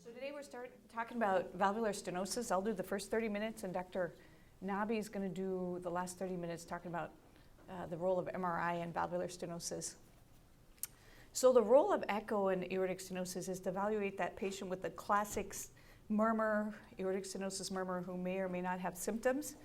So today we're talking about valvular stenosis. I'll do the first 30 minutes, and Dr. NABI is going to do the last 30 minutes talking about the role of MRI and valvular stenosis. So the role of echo in aortic stenosis is to evaluate that patient with the classic murmur, aortic stenosis murmur, who may or may not have symptoms.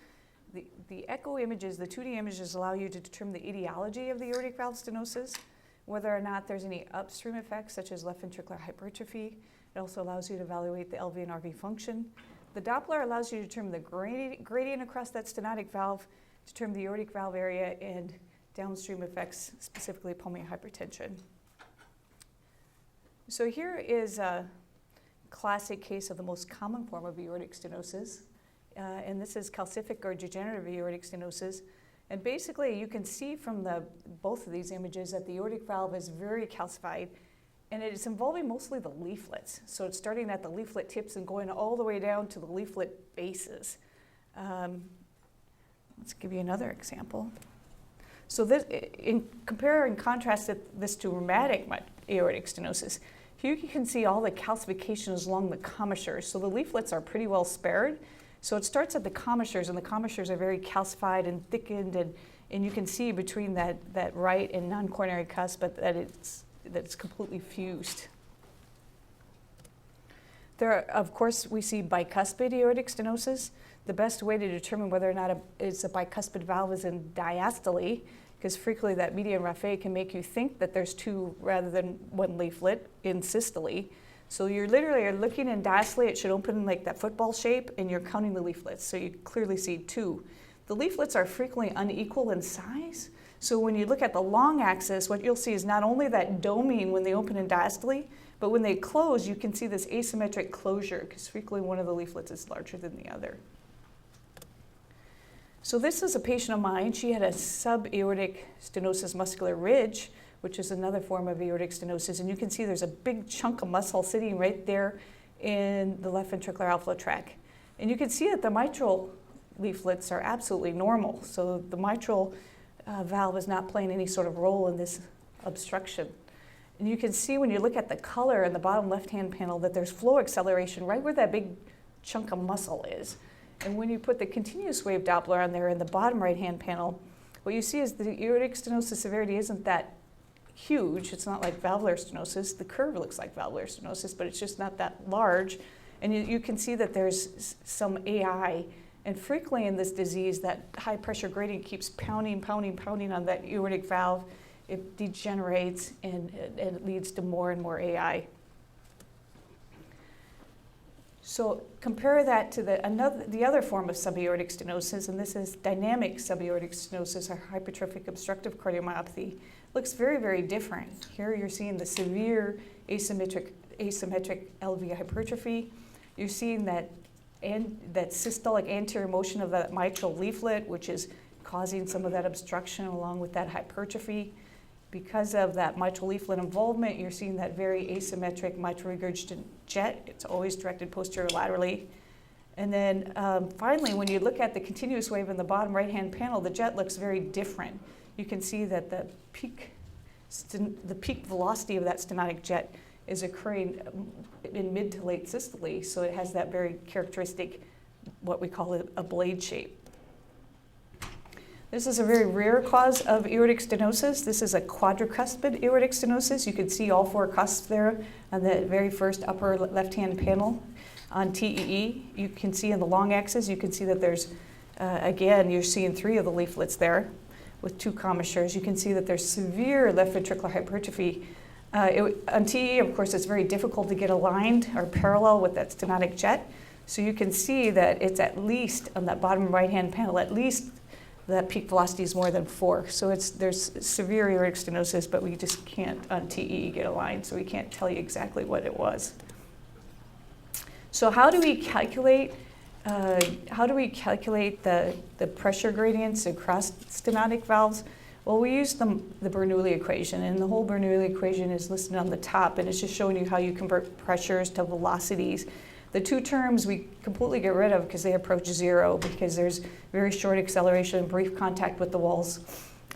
The echo images, the 2D images, allow you to determine the etiology of the aortic valve stenosis, whether or not there's any upstream effects such as left ventricular hypertrophy. It also allows you to evaluate the LV and RV function. The Doppler allows you to determine the gradient across that stenotic valve, determine the aortic valve area, and downstream effects, specifically pulmonary hypertension. So here is a classic case of the most common form of aortic stenosis, and this is calcific or degenerative aortic stenosis. And basically, you can see from both of these images that the aortic valve is very calcified, and it is involving mostly the leaflets. So it's starting at the leaflet tips and going all the way down to the leaflet bases. Let's give you another example. So this, compare and contrast this to rheumatic aortic stenosis. Here you can see all the calcifications along the commissures. So the leaflets are pretty well spared. So it starts at the commissures, and the commissures are very calcified and thickened, and you can see between that right and non-coronary cusp that it's completely fused. Of course, we see bicuspid aortic stenosis. The best way to determine whether or not it's a bicuspid valve is in diastole, because frequently that median raphe can make you think that there's two rather than one leaflet in systole. So you're literally looking in diastole, it should open like that football shape, and you're counting the leaflets, so you clearly see two. The leaflets are frequently unequal in size, so when you look at the long axis, what you'll see is not only that doming when they open in diastole, but when they close, you can see this asymmetric closure, because frequently one of the leaflets is larger than the other. So this is a patient of mine. She had a subaortic stenosis muscular ridge, which is another form of aortic stenosis, and you can see there's a big chunk of muscle sitting right there in the left ventricular outflow tract. And you can see that the mitral leaflets are absolutely normal, so the mitral valve is not playing any sort of role in this obstruction. And you can see when you look at the color in the bottom left-hand panel that there's flow acceleration right where that big chunk of muscle is. And when you put the continuous wave Doppler on there in the bottom right-hand panel, what you see is the aortic stenosis severity isn't that huge. It's not like valvular stenosis. The curve looks like valvular stenosis, but it's just not that large. And you can see that there's some AI. And frequently in this disease, that high pressure gradient keeps pounding on that aortic valve. It degenerates, and it leads to more and more AI. So compare that to the other form of subaortic stenosis, and this is dynamic subaortic stenosis, or hypertrophic obstructive cardiomyopathy. Looks very, very different. Here you're seeing the severe asymmetric LV hypertrophy. You're seeing that systolic anterior motion of that mitral leaflet, which is causing some of that obstruction along with that hypertrophy. Because of that mitral leaflet involvement, you're seeing that very asymmetric mitral regurgitant jet. It's always directed posterior laterally. And then finally, when you look at the continuous wave in the bottom right-hand panel, the jet looks very different. You can see that the peak velocity of that stenotic jet is occurring in mid to late systole, so it has that very characteristic, what we call a blade shape. This is a very rare cause of aortic stenosis. This is a quadricuspid aortic stenosis. You can see all four cusps there on the very first upper left-hand panel. On TEE, you can see in the long axis, you can see that there's, again, you're seeing three of the leaflets there with two commissures. You can see that there's severe left ventricular hypertrophy. On TEE, of course, it's very difficult to get aligned or parallel with that stenotic jet. So you can see that it's at least, on that bottom right-hand panel, at least that peak velocity is more than 4. So there's severe aortic stenosis, but we just can't, on TEE, get aligned, so we can't tell you exactly what it was. So how do we calculate the pressure gradients across stenotic valves? Well, we use the Bernoulli equation, and the whole Bernoulli equation is listed on the top, and it's just showing you how you convert pressures to velocities. The two terms we completely get rid of because they approach zero, because there's very short acceleration and brief contact with the walls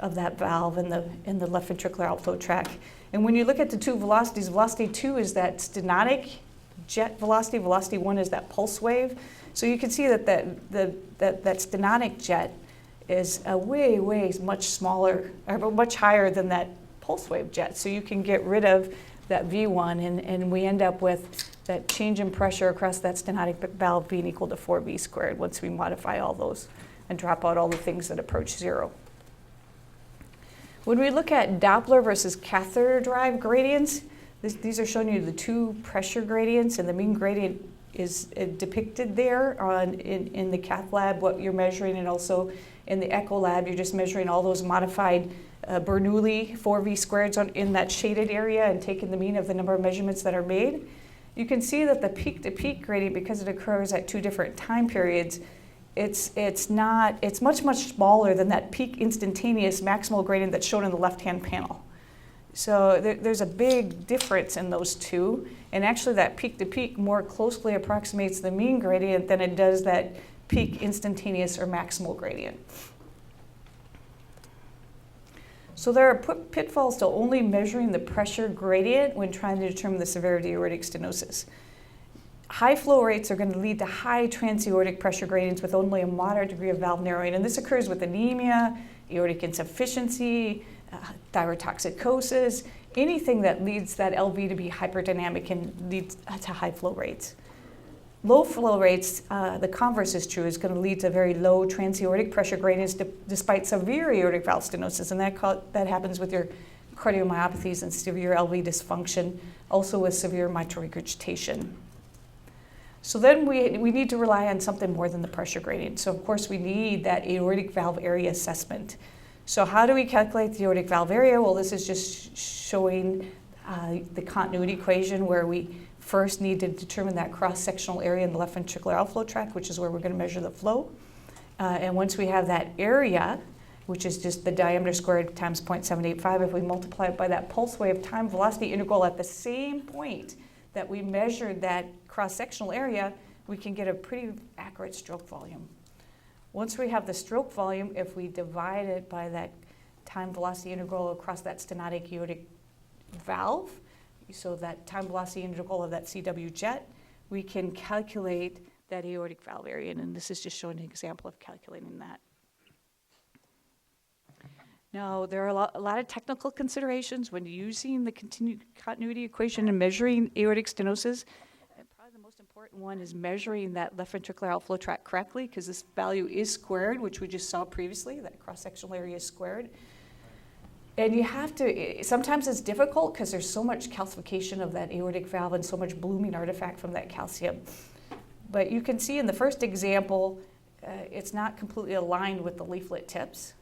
of that valve in the left ventricular outflow tract. And when you look at the two velocities, velocity 2 is that stenotic jet velocity. Velocity 1 is that pulse wave. So you can see that that stenotic jet is way much smaller, or much higher than that pulse wave jet. So you can get rid of that V1, and we end up with that change in pressure across that stenotic valve being equal to 4V squared once we modify all those and drop out all the things that approach 0. When we look at Doppler versus catheter-derived gradients, these are showing you the two pressure gradients, and the mean gradient is depicted there in the cath lab, what you're measuring, and also in the echo lab, you're just measuring all those modified Bernoulli 4V squareds in that shaded area and taking the mean of the number of measurements that are made. You can see that the peak-to-peak gradient, because it occurs at 2 different time periods, it's much smaller than that peak instantaneous maximal gradient that's shown in the left-hand panel. So there's a big difference in those two, and actually that peak-to-peak more closely approximates the mean gradient than it does that peak instantaneous or maximal gradient. So there are pitfalls to only measuring the pressure gradient when trying to determine the severity of aortic stenosis. High flow rates are going to lead to high transaortic pressure gradients with only a moderate degree of valve narrowing, and this occurs with anemia, aortic insufficiency, thyrotoxicosis, anything that leads that LV to be hyperdynamic and leads to high flow rates. Low flow rates, the converse is true, is going to lead to very low transaortic pressure gradients despite severe aortic valve stenosis, and that happens with your cardiomyopathies and severe LV dysfunction, also with severe mitral regurgitation. So then we need to rely on something more than the pressure gradient. So of course we need that aortic valve area assessment. So how do we calculate the aortic valve area? Well, this is just showing the continuity equation where we first need to determine that cross-sectional area in the left ventricular outflow tract, which is where we're going to measure the flow. And once we have that area, which is just the diameter squared times 0.785, if we multiply it by that pulse wave time velocity integral at the same point that we measured that cross-sectional area, we can get a pretty accurate stroke volume. Once we have the stroke volume, if we divide it by that time velocity integral across that stenotic aortic valve, so that time velocity integral of that CW jet, we can calculate that aortic valve area, and this is just showing an example of calculating that. Now, there are a lot of technical considerations when using the continuity equation and measuring aortic stenosis. And probably the most important one is measuring that left ventricular outflow tract correctly, because this value is squared, which we just saw previously, that cross-sectional area is squared. And you have to, sometimes it's difficult because there's so much calcification of that aortic valve and so much blooming artifact from that calcium. But you can see in the first example, it's not completely aligned with the leaflet tips.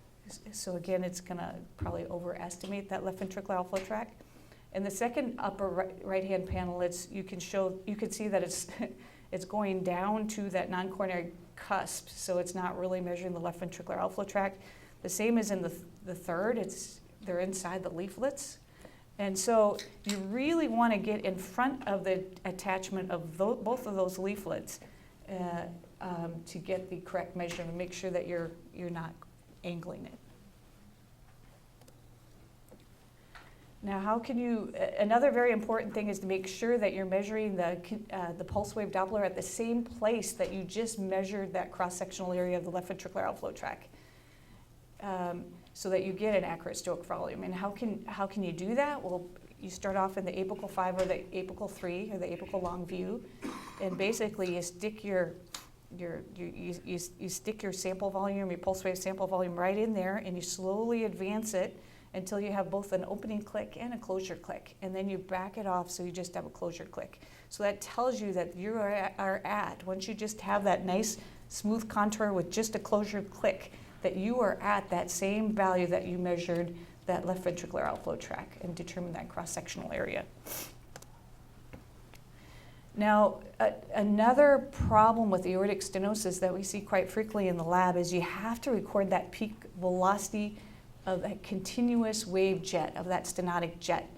So again, it's going to probably overestimate that left ventricular outflow tract. In the second upper right-hand panel, you can see that it's going down to that non-coronary cusp, so it's not really measuring the left ventricular outflow tract. The same as in the third, they're inside the leaflets. And so you really want to get in front of the attachment of both of those leaflets to get the correct measurement, make sure that you're not angling it. Now, how can you, another very important thing is to make sure that you're measuring the pulse wave Doppler at the same place that you just measured that cross-sectional area of the left ventricular outflow tract, so that you get an accurate stroke volume. And how can you do that? Well, you start off in the apical 5 or the apical 3 or the apical long view, and basically you stick you stick your sample volume, your pulse wave sample volume right in there, and you slowly advance it until you have both an opening click and a closure click, and then you back it off so you just have a closure click. So that tells you that you are at, once you just have that nice smooth contour with just a closure click, that you are at that same value that you measured that left ventricular outflow tract and determine that cross-sectional area. Now, another problem with aortic stenosis that we see quite frequently in the lab is you have to record that peak velocity of that continuous wave jet, of that stenotic jet.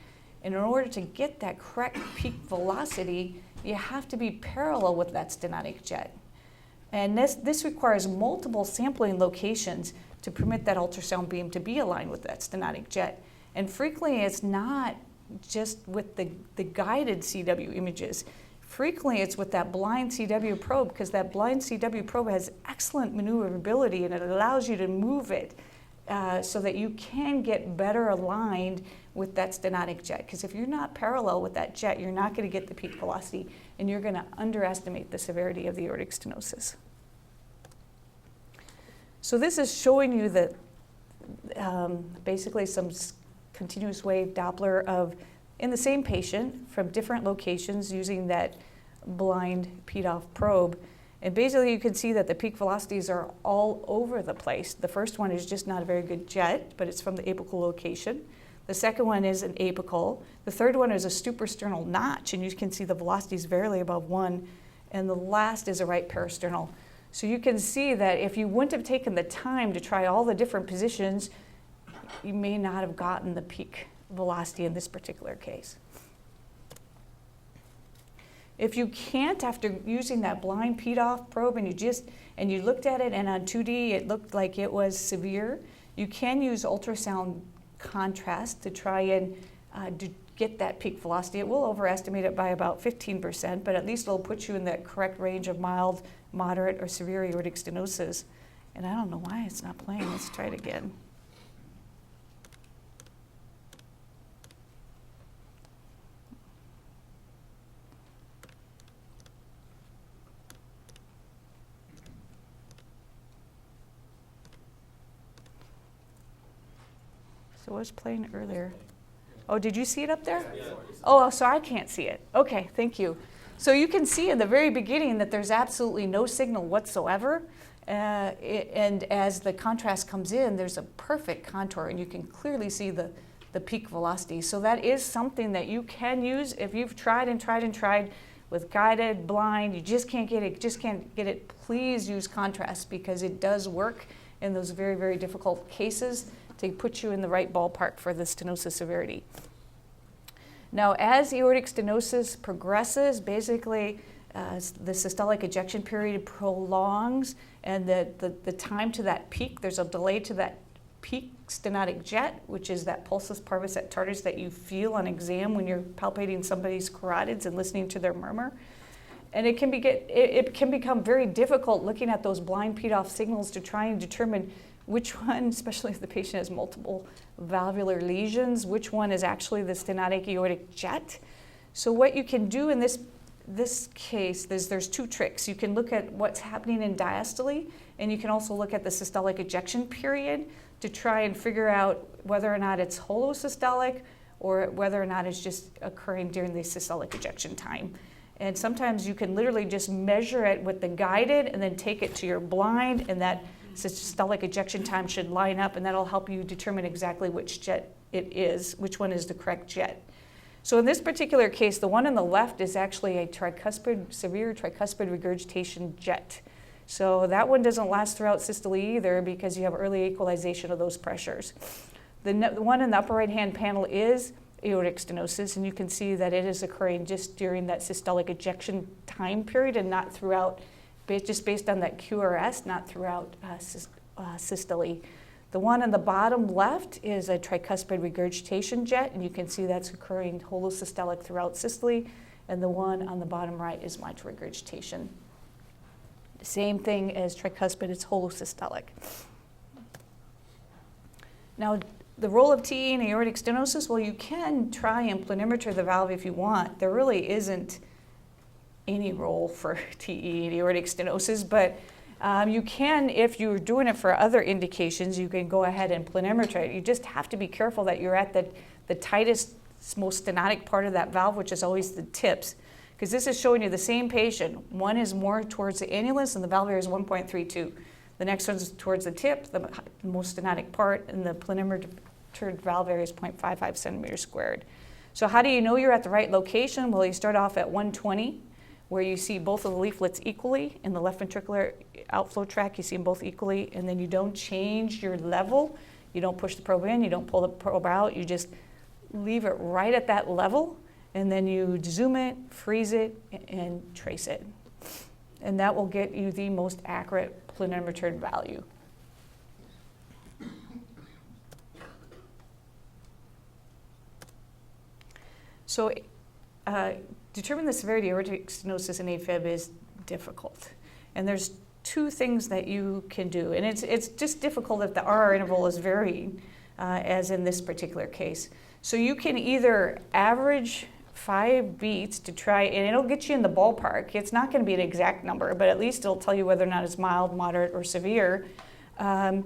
And in order to get that correct peak velocity, you have to be parallel with that stenotic jet. And this requires multiple sampling locations to permit that ultrasound beam to be aligned with that stenotic jet. And frequently it's not just with the guided CW images. frequently it's with that blind CW probe, because that blind CW probe has excellent maneuverability and it allows you to move it so that you can get better aligned with that stenotic jet. Because if you're not parallel with that jet, you're not going to get the peak velocity and you're going to underestimate the severity of the aortic stenosis. So this is showing you that basically some continuous wave Doppler of in the same patient from different locations using that blind PDOF probe. And basically you can see that the peak velocities are all over the place. The first one is just not a very good jet, but it's from the apical location. The second one is an apical. The third one is a suprasternal notch, and you can see the velocity is barely above 1. And the last is a right parasternal. So you can see that if you wouldn't have taken the time to try all the different positions, you may not have gotten the peak velocity in this particular case. If you can't, after using that blind PDOF probe and you looked at it and on 2D it looked like it was severe, you can use ultrasound contrast to try and get that peak velocity. It will overestimate it by about 15%, but at least it'll put you in that correct range of mild, moderate, or severe aortic stenosis. And I don't know why it's not playing. Let's try it again. So it was playing earlier. Oh, did you see it up there? Yeah. Oh, so I can't see it. Okay, thank you. So you can see in the very beginning that there's absolutely no signal whatsoever. And as the contrast comes in, there's a perfect contour, and you can clearly see the peak velocity. So that is something that you can use if you've tried and tried and tried with guided, blind, you just can't get it, please use contrast, because it does work in those very, very difficult cases to put you in the right ballpark for the stenosis severity. Now, as aortic stenosis progresses, basically the systolic ejection period prolongs, and the time to that peak, there's a delay to that peak stenotic jet, which is that pulsus parvis et tardus that you feel on exam when you're palpating somebody's carotids and listening to their murmur. And it can become very difficult looking at those blind PDOF signals to try and determine which one, especially if the patient has multiple valvular lesions, which one is actually the stenotic aortic jet. So what you can do in this case, there's two tricks. You can look at what's happening in diastole, and you can also look at the systolic ejection period to try and figure out whether or not it's holosystolic or whether or not it's just occurring during the systolic ejection time. And sometimes you can literally just measure it with the guided and then take it to your blind, and that systolic ejection time should line up, and that'll help you determine exactly which jet it is, which one is the correct jet. So in this particular case, the one on the left is actually a severe tricuspid regurgitation jet. So that one doesn't last throughout systole either, because you have early equalization of those pressures. The one in the upper right-hand panel is aortic stenosis, and you can see that it is occurring just during that systolic ejection time period and not throughout, just based on that QRS, not throughout systole. The one on the bottom left is a tricuspid regurgitation jet, and you can see that's occurring holosystolic throughout systole, and the one on the bottom right is mitral regurgitation. Same thing as tricuspid, it's holosystolic. Now, the role of TE in aortic stenosis, well, you can try and planimeter the valve if you want. There really isn't any role for TE in aortic stenosis, but you can, if you're doing it for other indications, you can go ahead and planimeter it. You just have to be careful that you're at the tightest, most stenotic part of that valve, which is always the tips, because this is showing you the same patient. One is more towards the annulus, and the valve area is 1.32. The next one's towards the tip, the most stenotic part, and the planimetered valve area is 0.55 centimeters squared. So how do you know you're at the right location? Well, you start off at 120, where you see both of the leaflets equally. In the left ventricular outflow tract, you see them both equally, and then you don't change your level. You don't push the probe in, you don't pull the probe out, you just leave it right at that level, and then you zoom it, freeze it, and trace it. And that will get you the most accurate planimetered value. So determining the severity of aortic stenosis in AFib is difficult. And there's two things that you can do. And it's just difficult if the RR interval is varying, as in this particular case. So you can either average 5 beats to try, and it'll get you in the ballpark. It's not going to be an exact number, but at least it'll tell you whether or not it's mild, moderate, or severe. Or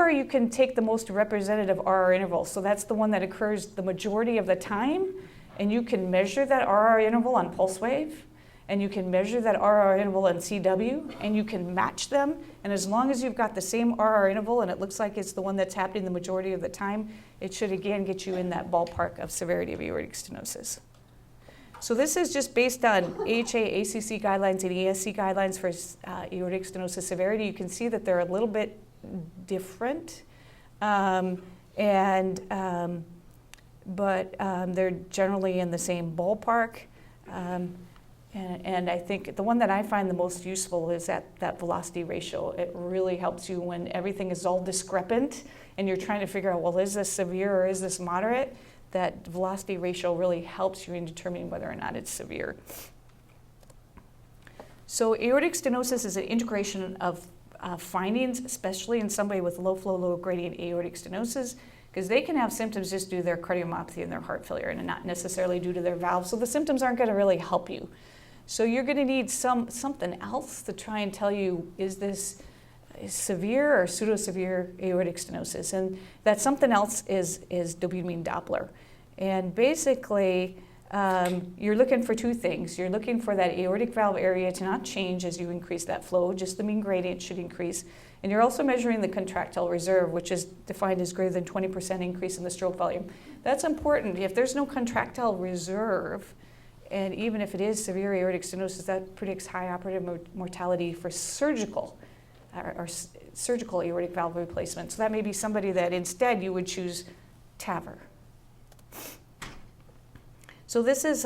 you can take the most representative RR interval. So that's the one that occurs the majority of the time, and you can measure that RR interval on pulse wave, and you can measure that RR interval on CW, and you can match them. And as long as you've got the same RR interval and it looks like it's the one that's happening the majority of the time, it should again get you in that ballpark of severity of aortic stenosis. So this is just based on AHA, ACC guidelines and ESC guidelines for aortic stenosis severity. You can see that they're a little bit different, but they're generally in the same ballpark. And I think the one that I find the most useful is that velocity ratio. It really helps you when everything is all discrepant and you're trying to figure out, well, is this severe or is this moderate? That velocity ratio really helps you in determining whether or not it's severe. So aortic stenosis is an integration of findings, especially in somebody with low flow, low gradient aortic stenosis, because they can have symptoms just due to their cardiomyopathy and their heart failure and not necessarily due to their valve. So the symptoms aren't going to really help you. So you're going to need something else to try and tell you, is this severe or pseudo-severe aortic stenosis? And that something else is dopamine Doppler. And basically, you're looking for two things. You're looking for that aortic valve area to not change as you increase that flow, just the mean gradient should increase. And you're also measuring the contractile reserve, which is defined as greater than 20% increase in the stroke volume. That's important. If there's no contractile reserve, and even if it is severe aortic stenosis, that predicts high operative mortality for surgical surgical aortic valve replacement. So that may be somebody that instead you would choose TAVR. So this is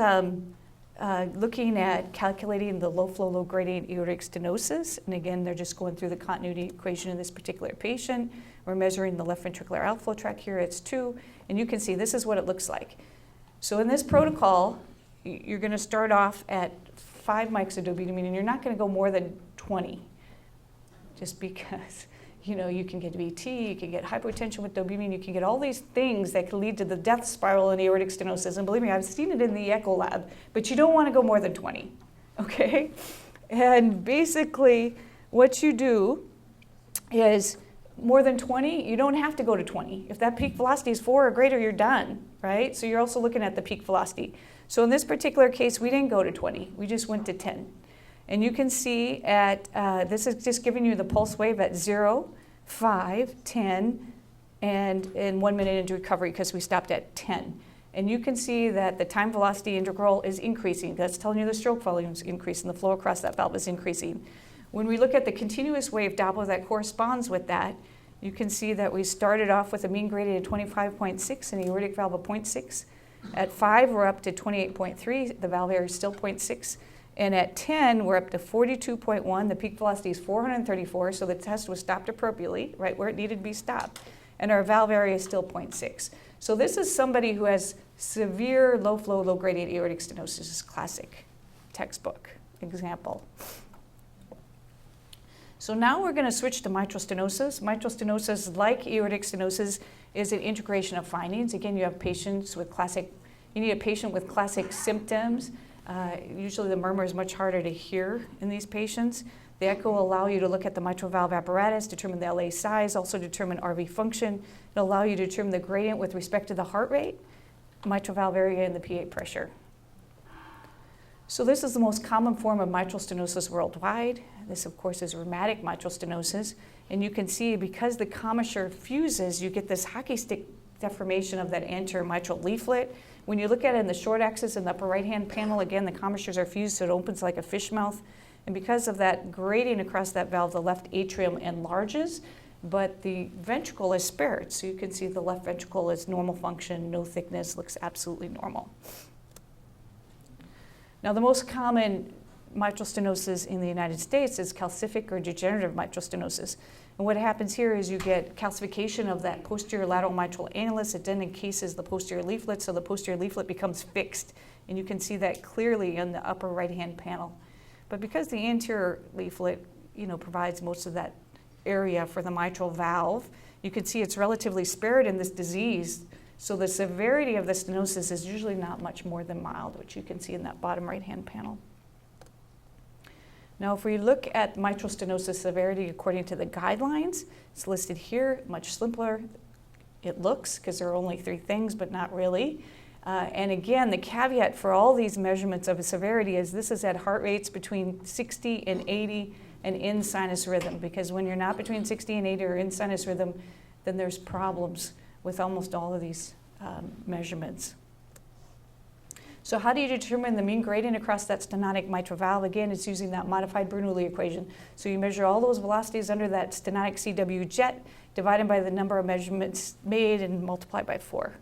looking at calculating the low flow, low gradient aortic stenosis. And again, they're just going through the continuity equation in this particular patient. We're measuring the left ventricular outflow tract here. It's 2. And you can see this is what it looks like. So in this protocol, you're going to start off at 5 mics of dopamine, and you're not going to go more than 20, just because, you know, you can get VT, you can get hypotension with dopamine, you can get all these things that can lead to the death spiral in aortic stenosis. And believe me, I've seen it in the echo lab, but you don't want to go more than 20, okay? And basically, what you do is more than 20, you don't have to go to 20. If that peak velocity is 4 or greater, you're done, right? So you're also looking at the peak velocity. So in this particular case, we didn't go to 20, we just went to 10. And you can see at, this is just giving you the pulse wave at 0, 5, 10, and in 1 minute into recovery because we stopped at 10. And you can see that the time velocity integral is increasing. That's telling you the stroke volume is increasing, the flow across that valve is increasing. When we look at the continuous wave Doppler that corresponds with that, you can see that we started off with a mean gradient of 25.6 and the aortic valve of 0.6. At 5, we're up to 28.3. The valve area is still 0.6. And at 10, we're up to 42.1. The peak velocity is 434, so the test was stopped appropriately, right where it needed to be stopped. And our valve area is still 0.6. So this is somebody who has severe low flow, low gradient aortic stenosis. This is classic textbook example. So now we're going to switch to mitral stenosis. Mitral stenosis, like aortic stenosis, is an integration of findings. Again, you have patients with you need a patient with classic symptoms. Usually the murmur is much harder to hear in these patients. The echo will allow you to look at the mitral valve apparatus, determine the LA size, also determine RV function. It'll allow you to determine the gradient with respect to the heart rate, mitral valve area, and the PA pressure. So this is the most common form of mitral stenosis worldwide. This, of course, is rheumatic mitral stenosis. And you can see because the commissure fuses, you get this hockey stick deformation of that anterior mitral leaflet. When you look at it in the short axis in the upper right-hand panel, again, the commissures are fused, so it opens like a fish mouth. And because of that gradient across that valve, the left atrium enlarges, but the ventricle is spared. So you can see the left ventricle is normal function, no thickness, looks absolutely normal. Now, the most common mitral stenosis in the United States is calcific or degenerative mitral stenosis. And what happens here is you get calcification of that posterior lateral mitral annulus. It then encases the posterior leaflet, so the posterior leaflet becomes fixed. And you can see that clearly in the upper right-hand panel. But because the anterior leaflet, provides most of that area for the mitral valve, you can see it's relatively spared in this disease. So the severity of the stenosis is usually not much more than mild, which you can see in that bottom right-hand panel. Now, if we look at mitral stenosis severity according to the guidelines, it's listed here, much simpler. It looks, because there are only 3 things, but not really. And again, the caveat for all these measurements of severity is this is at heart rates between 60 and 80 and in sinus rhythm, because when you're not between 60 and 80 or in sinus rhythm, then there's problems with almost all of these measurements. So how do you determine the mean gradient across that stenotic mitral valve? Again, it's using that modified Bernoulli equation. So you measure all those velocities under that stenotic CW jet, divided by the number of measurements made, and multiply by 4.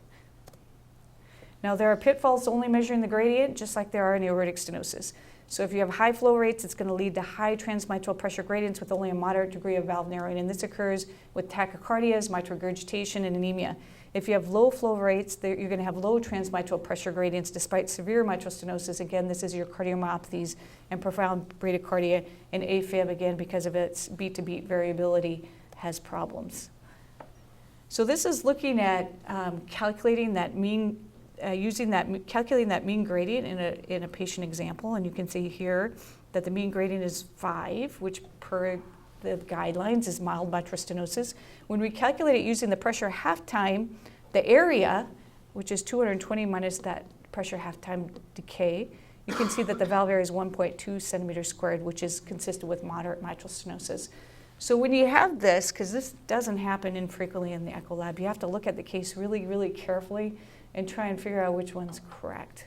Now, there are pitfalls only measuring the gradient, just like there are in aortic stenosis. So if you have high flow rates, it's going to lead to high transmitral pressure gradients with only a moderate degree of valve narrowing, and this occurs with tachycardias, mitral regurgitation, and anemia. If you have low flow rates, you're going to have low transmitral pressure gradients despite severe mitral stenosis. Again, this is your cardiomyopathies and profound bradycardia, and AFib, again, because of its beat-to-beat variability, has problems. So this is looking at calculating that mean calculating that mean gradient in a patient example, and you can see here that the mean gradient is 5, which per the guidelines is mild mitral stenosis. When we calculate it using the pressure half-time, the area, which is 220 minus that pressure half-time decay, you can see that the valve area is 1.2 centimeters squared, which is consistent with moderate mitral stenosis. So when you have this, because this doesn't happen infrequently in the echo lab, you have to look at the case really, really carefully and try and figure out which one's correct.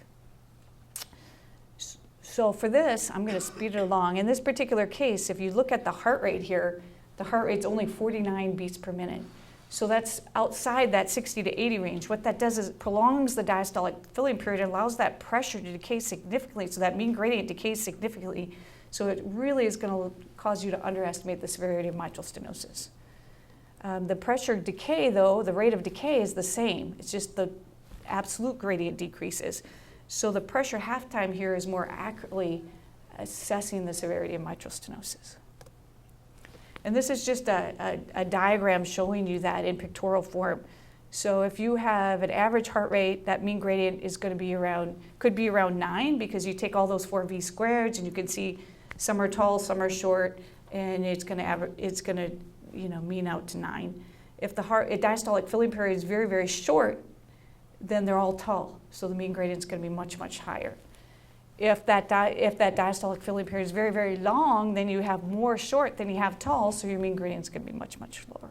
So for this, I'm going to speed it along. In this particular case, if you look at the heart rate here, the heart rate's only 49 beats per minute. So that's outside that 60 to 80 range. What that does is it prolongs the diastolic filling period and allows that pressure to decay significantly, so that mean gradient decays significantly. So it really is going to cause you to underestimate the severity of mitral stenosis. The pressure decay, though, the rate of decay is the same. It's just the absolute gradient decreases. So the pressure half-time here is more accurately assessing the severity of mitral stenosis. And this is just a diagram showing you that in pictorial form. So if you have an average heart rate, that mean gradient is going to be could be around 9, because you take all those 4V squareds and you can see some are tall, some are short, and it's going to mean out to 9. If the diastolic filling period is very, very short, then they're all tall, so the mean gradient is going to be much, much higher. If that diastolic filling period is very, very long, then you have more short than you have tall, so your mean gradient is going to be much, much lower.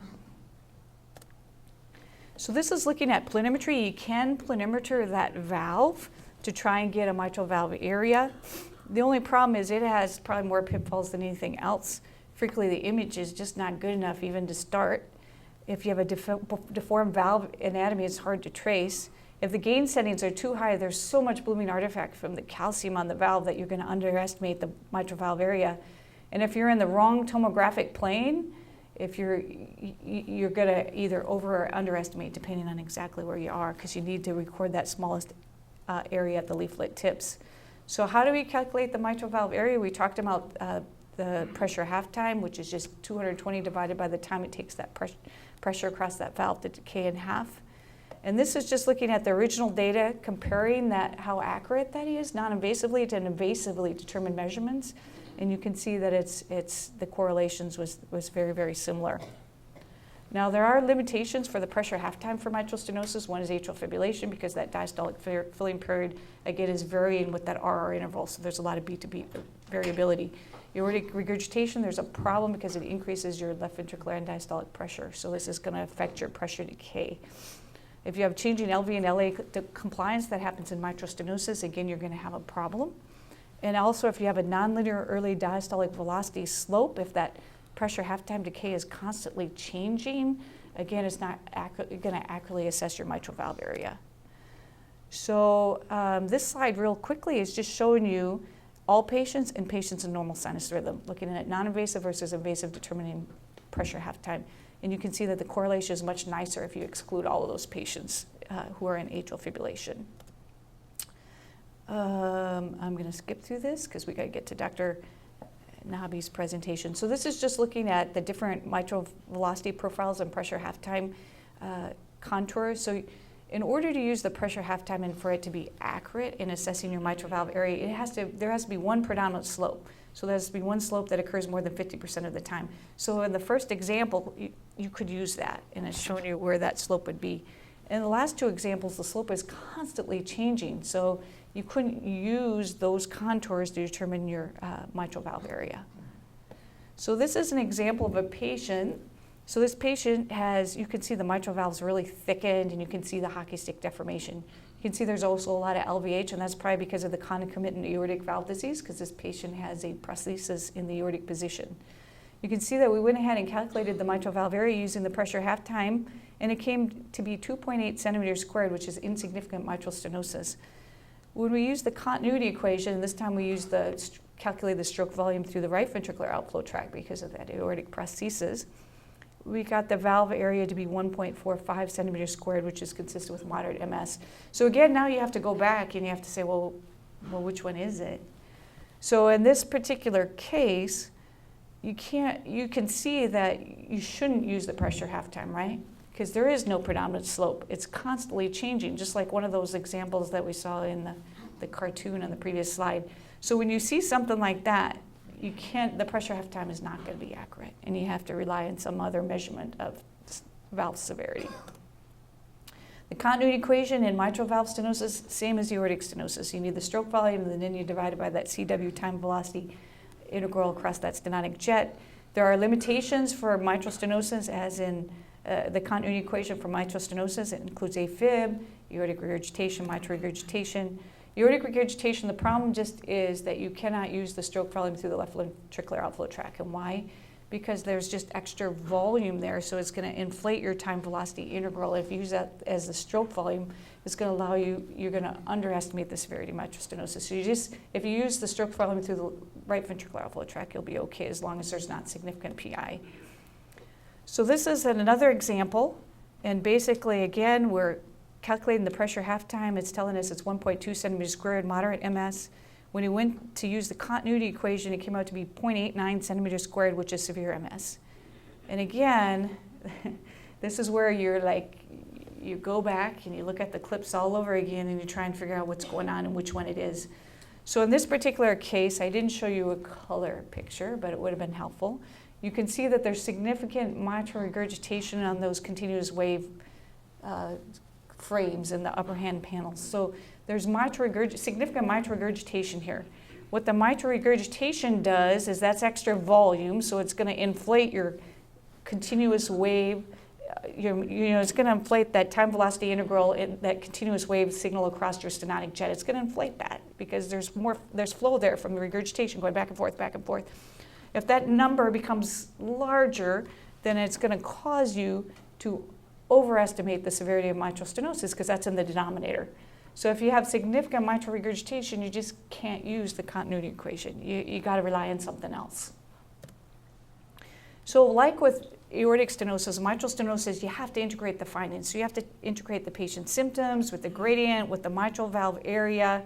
So this is looking at planimetry. You can planimeter that valve to try and get a mitral valve area. The only problem is it has probably more pitfalls than anything else. Frequently, the image is just not good enough even to start. If you have a deformed valve anatomy, it's hard to trace. If the gain settings are too high, there's so much blooming artifact from the calcium on the valve that you're going to underestimate the mitral valve area. And if you're in the wrong tomographic plane, you're going to either over or underestimate depending on exactly where you are, because you need to record that smallest area at the leaflet tips. So how do we calculate the mitral valve area? We talked about the pressure half-time, which is just 220 divided by the time it takes that pressure across that valve to decay in half. And this is just looking at the original data, comparing how accurate that is, non-invasively to invasively determined measurements. And you can see that the correlations was very, very similar. Now, there are limitations for the pressure half-time for mitral stenosis. One is atrial fibrillation, because that diastolic filling period, again, is varying with that RR interval, so there's a lot of beat-to-beat variability. Aortic regurgitation, there's a problem because it increases your left ventricular end diastolic pressure, so this is going to affect your pressure decay. If you have changing LV and LA compliance that happens in mitral stenosis, again, you're going to have a problem. And also, if you have a nonlinear early diastolic velocity slope, if that pressure half-time decay is constantly changing, again, it's not going to accurately assess your mitral valve area. So this slide real quickly is just showing you all patients and patients in normal sinus rhythm, looking at non-invasive versus invasive, determining pressure half time. And you can see that the correlation is much nicer if you exclude all of those patients who are in atrial fibrillation. I'm going to skip through this because we got to get to Dr. NABI's presentation. So this is just looking at the different mitral velocity profiles and pressure half time contours. So in order to use the pressure half time and for it to be accurate in assessing your mitral valve area, there has to be one predominant slope. So there has to be one slope that occurs more than 50% of the time. So in the first example, you could use that, and it's showing you where that slope would be. In the last two examples, the slope is constantly changing, so you couldn't use those contours to determine your mitral valve area. So this is an example of a patient. So this patient has, you can see the mitral valve's really thickened, and you can see the hockey stick deformation. You can see there's also a lot of LVH, and that's probably because of the concomitant aortic valve disease, because this patient has a prosthesis in the aortic position. You can see that we went ahead and calculated the mitral valve area using the pressure half time, and it came to be 2.8 centimeters squared, which is insignificant mitral stenosis. When we use the continuity equation, and this time we use calculate the stroke volume through the right ventricular outflow tract because of that aortic prosthesis, we got the valve area to be 1.45 centimeters squared, which is consistent with moderate MS. So again, now you have to go back and you have to say, well, which one is it? So in this particular case, you can see that you shouldn't use the pressure half time, right? Because there is no predominant slope. It's constantly changing, just like one of those examples that we saw in the cartoon on the previous slide. So when you see something like that, the pressure half time is not going to be accurate, and you have to rely on some other measurement of valve severity. The continuity equation in mitral valve stenosis, same as aortic stenosis. You need the stroke volume, and then you divide it by that CW time velocity integral across that stenotic jet. There are limitations for mitral stenosis, as in the continuity equation for mitral stenosis. It includes AFib, aortic regurgitation, mitral regurgitation. Aortic regurgitation, the problem just is that you cannot use the stroke volume through the left ventricular outflow tract. And why? Because there's just extra volume there, so it's going to inflate your time velocity integral. If you use that as the stroke volume, it's going to allow you're going to underestimate the severity of mitral stenosis. So if you use the stroke volume through the right ventricular outflow tract, you'll be okay as long as there's not significant PI. So this is another example, and basically, again, we're calculating the pressure half time. It's telling us it's 1.2 centimeters squared, moderate MS. When we went to use the continuity equation, it came out to be 0.89 centimeters squared, which is severe MS. And again, this is where you go back and you look at the clips all over again and you try and figure out what's going on and which one it is. So in this particular case, I didn't show you a color picture, but it would have been helpful. You can see that there's significant mitral regurgitation on those continuous wave frames in the upper hand panels. So there's significant mitral regurgitation here. What the mitral regurgitation does is that's extra volume, so it's going to inflate your continuous wave. It's going to inflate that time velocity integral, that continuous wave signal across your stenotic jet. It's going to inflate that because there's flow there from the regurgitation going back and forth, back and forth. If that number becomes larger, then it's going to cause you to overestimate the severity of mitral stenosis because that's in the denominator. So if you have significant mitral regurgitation, you just can't use the continuity equation. You got to rely on something else. So like with aortic stenosis, mitral stenosis, you have to integrate the findings. So you have to integrate the patient's symptoms with the gradient, with the mitral valve area.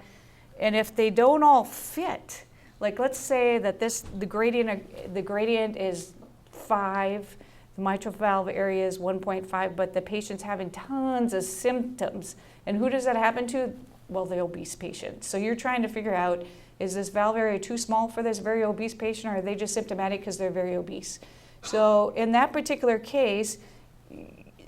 And if they don't all fit, like let's say that the gradient is 5, the mitral valve area is 1.5, but the patient's having tons of symptoms. And who does that happen to? Well, the obese patient. So you're trying to figure out, is this valve area too small for this very obese patient, or are they just symptomatic because they're very obese? So in that particular case,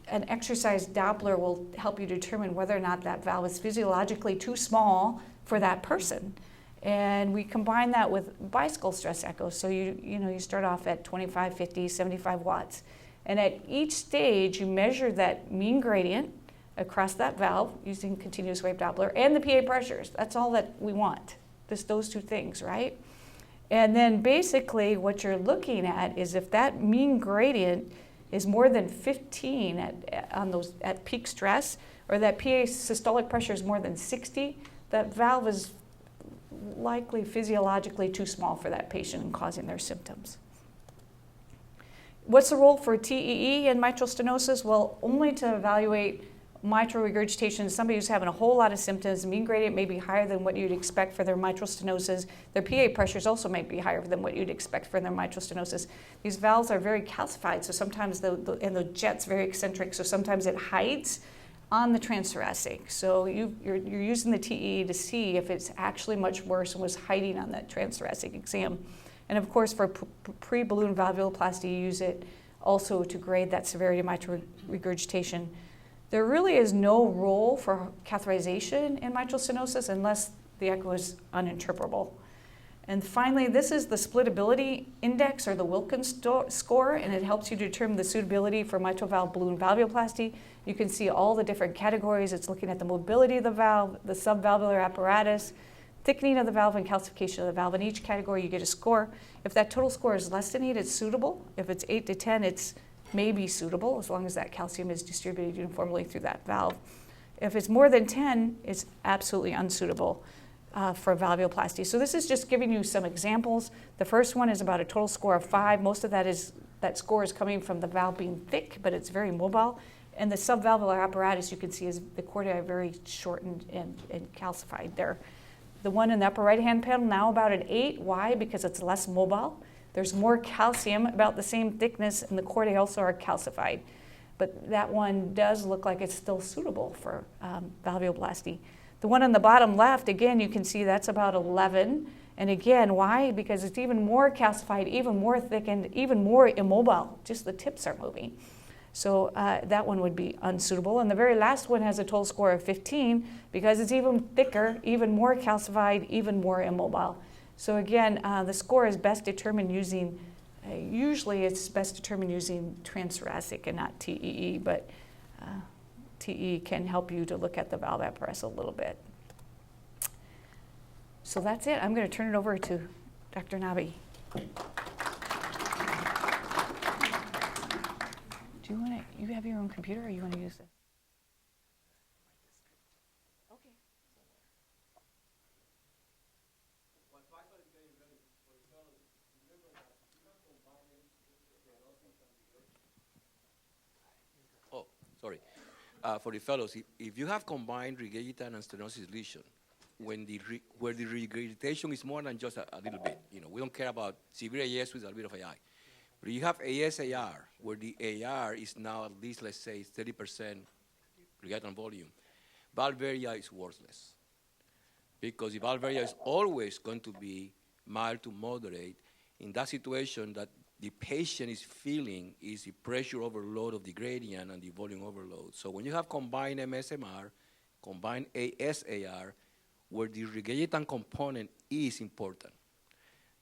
an exercise Doppler will help you determine whether or not that valve is physiologically too small for that person. And we combine that with bicycle stress echo. So you start off at 25, 50, 75 watts. And at each stage, you measure that mean gradient across that valve using continuous wave Doppler and the PA pressures. That's all that we want, just those two things, right? And then basically what you're looking at is if that mean gradient is more than 15 at peak stress, or that PA systolic pressure is more than 60, that valve is likely physiologically too small for that patient and causing their symptoms. What's the role for TEE in mitral stenosis? Well, only to evaluate mitral regurgitation. Somebody who's having a whole lot of symptoms, mean gradient may be higher than what you'd expect for their mitral stenosis. Their PA pressures also may be higher than what you'd expect for their mitral stenosis. These valves are very calcified, so sometimes and the jet's very eccentric, so sometimes it hides on the transthoracic. So you're using the TEE to see if it's actually much worse and was hiding on that transthoracic exam. And of course, for pre-balloon valvuloplasty, you use it also to grade that severity of mitral regurgitation. There really is no role for catheterization in mitral stenosis unless the echo is uninterpretable. And finally, this is the splittability index, or the Wilkins score, and it helps you determine the suitability for mitral valve balloon valvuloplasty. You can see all the different categories. It's looking at the mobility of the valve, the subvalvular apparatus, thickening of the valve, and calcification of the valve. In each category, you get a score. If that total score is less than 8, it's suitable. If it's 8 to 10, it's maybe suitable, as long as that calcium is distributed uniformly through that valve. If it's more than 10, it's absolutely unsuitable for valvuloplasty. So this is just giving you some examples. The first one is about a total score of 5. Most of that score is coming from the valve being thick, but it's very mobile. And the subvalvular apparatus, you can see, is the chordae are very shortened and calcified there. The one in the upper right-hand panel, now about an 8. Why? Because it's less mobile. There's more calcium, about the same thickness, and the chordae also are calcified. But that one does look like it's still suitable for valvuloplasty. The one on the bottom left, again, you can see that's about 11. And again, why? Because it's even more calcified, even more thickened, even more immobile. Just the tips are moving. So that one would be unsuitable. And the very last one has a total score of 15 because it's even thicker, even more calcified, even more immobile. So again, the score is best determined using, usually it's best determined using transthoracic and not TEE, but TEE can help you to look at the valve apparatus a little bit. So that's it. I'm going to turn it over to Dr. NABI. Do you want to, you have your own computer, or you want to use this? Okay. Oh, sorry. For the fellows, if you have combined regurgitant and stenosis lesion, where the regurgitation is more than just a little bit, we don't care about severe AS with a bit of AI. But you have AS-AR, where the AR is now at least, let's say, 30% regurgitant volume. Valve area is worthless, because the valve area is always going to be mild to moderate. In that situation, that the patient is feeling is the pressure overload of the gradient and the volume overload. So when you have combined MSMR, combined AS-AR, where the regurgitant component is important,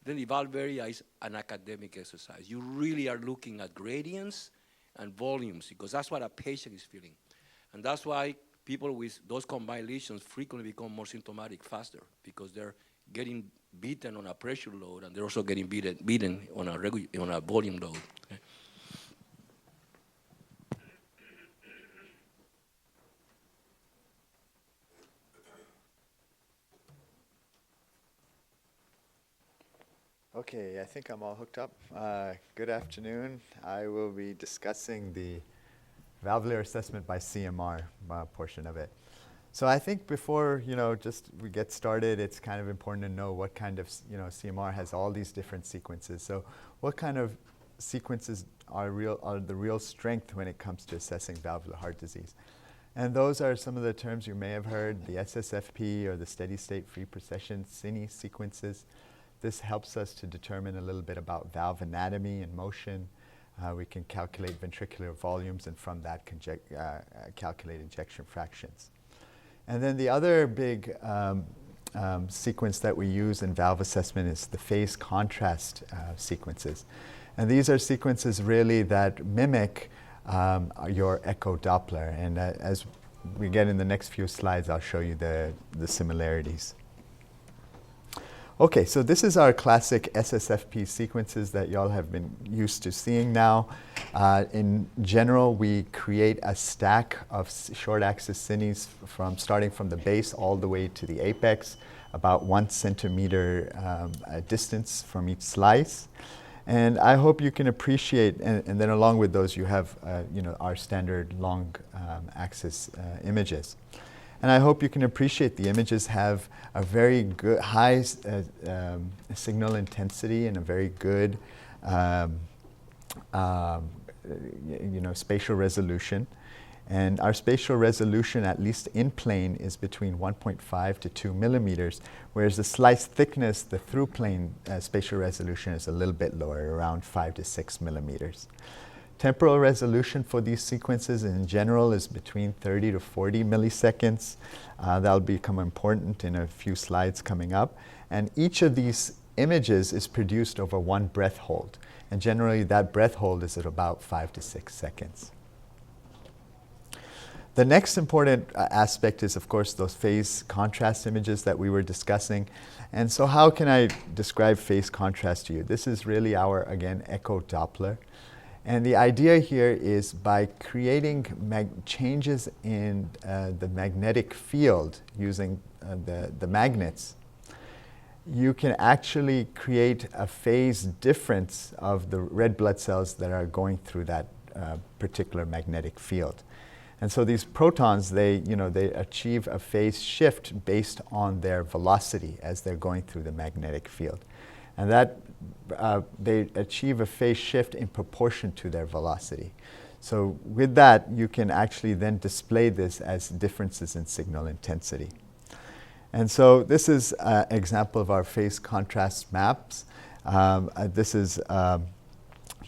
then the valve area is an academic exercise. You really are looking at gradients and volumes, because that's what a patient is feeling. And that's why people with those combined lesions frequently become more symptomatic faster, because they're getting beaten on a pressure load, and they're also getting beaten on a volume load. Okay. Okay, I think I'm all hooked up. Good afternoon. I will be discussing the valvular assessment by CMR portion of it. So I think before just we get started, it's kind of important to know what kind of CMR has all these different sequences. So what kind of sequences are the real strength when it comes to assessing valvular heart disease? And those are some of the terms you may have heard: the SSFP, or the steady state free precession SINI sequences. This helps us to determine a little bit about valve anatomy and motion. We can calculate ventricular volumes, and from that calculate ejection fractions. And then the other big sequence that we use in valve assessment is the phase contrast sequences. And these are sequences really that mimic your echo Doppler. And as we get in the next few slides, I'll show you the similarities. Okay, so this is our classic SSFP sequences that y'all have been used to seeing now. In general, we create a stack of short axis cines starting from the base all the way to the apex, about 1 centimeter distance from each slice. And I hope you can appreciate, and then along with those you have our standard long axis images. And I hope you can appreciate the images have a very good high signal intensity and a very good spatial resolution. And our spatial resolution, at least in plane, is between 1.5 to 2 millimeters, whereas the slice thickness, the through plane spatial resolution is a little bit lower, around 5 to 6 millimeters. Temporal resolution for these sequences in general is between 30 to 40 milliseconds. That'll become important in a few slides coming up. And each of these images is produced over 1 breath hold. And generally that breath hold is at about 5 to 6 seconds. The next important aspect is, of course, those phase contrast images that we were discussing. And so how can I describe phase contrast to you? This is really our, again, echo Doppler. And the idea here is by creating changes in the magnetic field using the magnets, you can actually create a phase difference of the red blood cells that are going through that particular magnetic field. And so these protons, they achieve a phase shift based on their velocity as they're going through the magnetic field. And that they achieve a phase shift in proportion to their velocity. So with that, you can actually then display this as differences in signal intensity. And so this is an example of our phase contrast maps.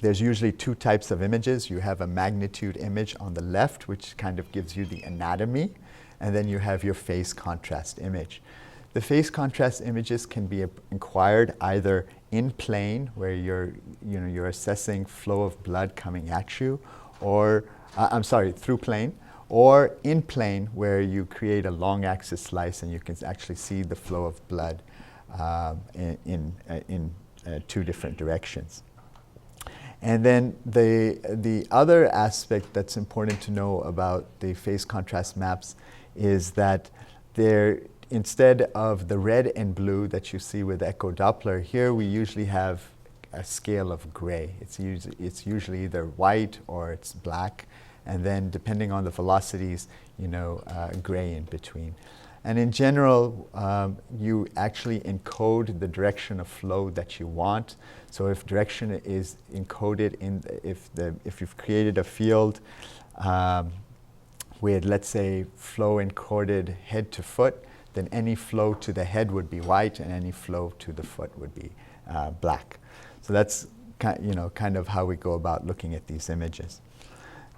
There's usually 2 types of images. You have a magnitude image on the left, which kind of gives you the anatomy, and then you have your phase contrast image. The phase contrast images can be acquired either in plane, where you're assessing flow of blood coming at you, or through plane, or in plane, where you create a long axis slice and you can actually see the flow of blood in 2 different directions. And then the other aspect that's important to know about the phase contrast maps is that instead of the red and blue that you see with echo Doppler, here we usually have a scale of gray. It's usually either white or it's black, and then depending on the velocities, gray in between. And in general, you actually encode the direction of flow that you want. So if direction is encoded if you've created a field with, let's say, flow encoded head to foot, then any flow to the head would be white and any flow to the foot would be black. So that's kind of how we go about looking at these images.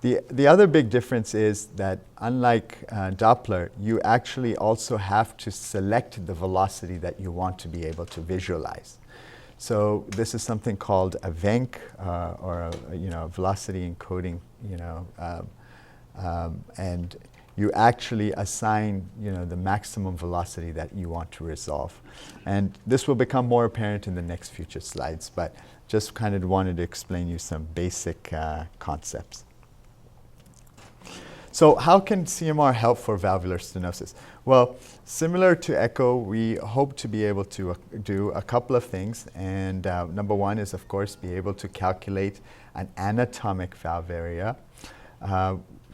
The other big difference is that unlike Doppler, you actually also have to select the velocity that you want to be able to visualize. So this is something called a VENC, or a velocity encoding, and you actually assign the maximum velocity that you want to resolve. And this will become more apparent in the next future slides, but just kind of wanted to explain you some basic concepts. So how can CMR help for valvular stenosis? Well, similar to echo, we hope to be able to do a couple of things. And number one is, of course, be able to calculate an anatomic valve area.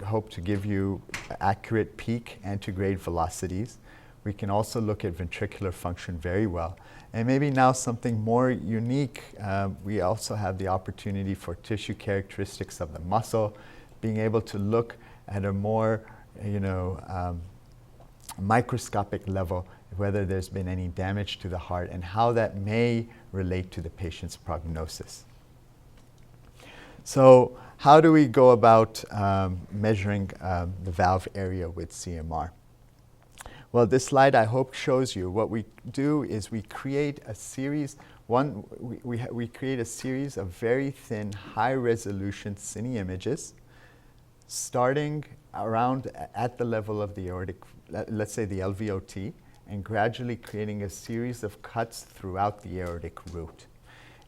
Hope to give you accurate peak antegrade velocities. We can also look at ventricular function very well. And maybe now something more unique, we also have the opportunity for tissue characteristics of the muscle, being able to look at a more, microscopic level, whether there's been any damage to the heart and how that may relate to the patient's prognosis. So how do we go about measuring the valve area with CMR? Well, this slide I hope shows you what we do is we create a series. We create a series of very thin, high-resolution cine images, starting around at the level of the aortic, let's say the LVOT, and gradually creating a series of cuts throughout the aortic root.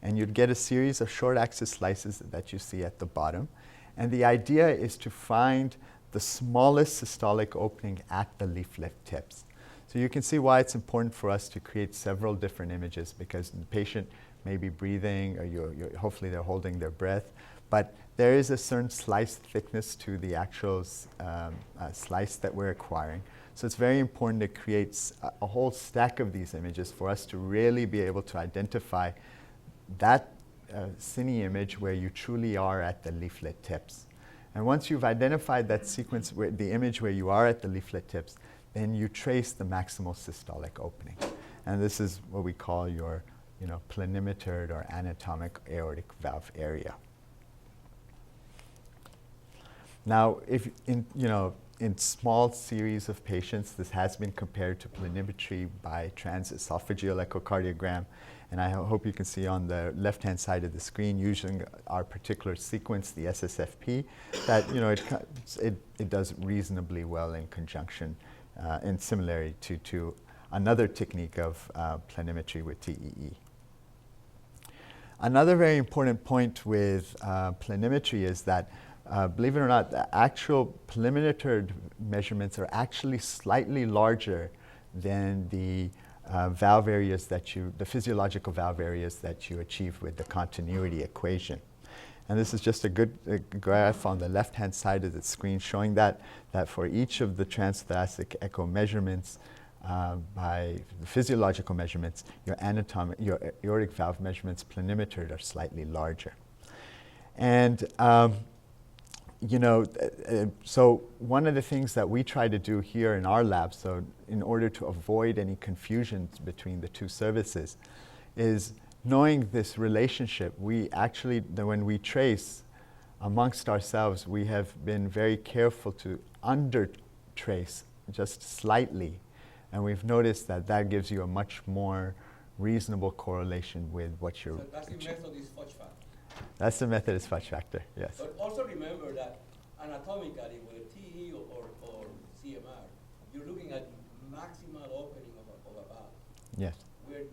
And you'd get a series of short axis slices that you see at the bottom. And the idea is to find the smallest systolic opening at the leaflet tips. So you can see why it's important for us to create several different images, because the patient may be breathing, or hopefully they're holding their breath, but there is a certain slice thickness to the actual slice that we're acquiring. So it's very important to create a whole stack of these images for us to really be able to identify that cine image where you truly are at the leaflet tips. And once you've identified that sequence, the image where you are at the leaflet tips, then you trace the maximal systolic opening. And this is what we call your planimetered or anatomic aortic valve area. Now, if in small series of patients, this has been compared to planimetry by transesophageal echocardiogram. And I hope you can see on the left-hand side of the screen, using our particular sequence, the SSFP, that it does reasonably well in conjunction, in similarity to another technique of planimetry with TEE. Another very important point with planimetry is that, believe it or not, the actual planimetered measurements are actually slightly larger than the valve areas the physiological valve areas that you achieve with the continuity equation. And this is just a good graph on the left-hand side of the screen showing that for each of the transthoracic echo measurements, by the physiological measurements, your aortic valve measurements planimetered are slightly larger. And so one of the things that we try to do here in our lab, so in order to avoid any confusions between the two services, is knowing this relationship. We actually, when we trace amongst ourselves, we have been very careful to under-trace just slightly. And we've noticed that that gives you a much more reasonable correlation with what you're... So that's the Methodist fudge factor. That's the Methodist fudge factor, yes. But also remember that anatomically, with TE or CMR, you're looking at maximal opening of a valve. Yes. Where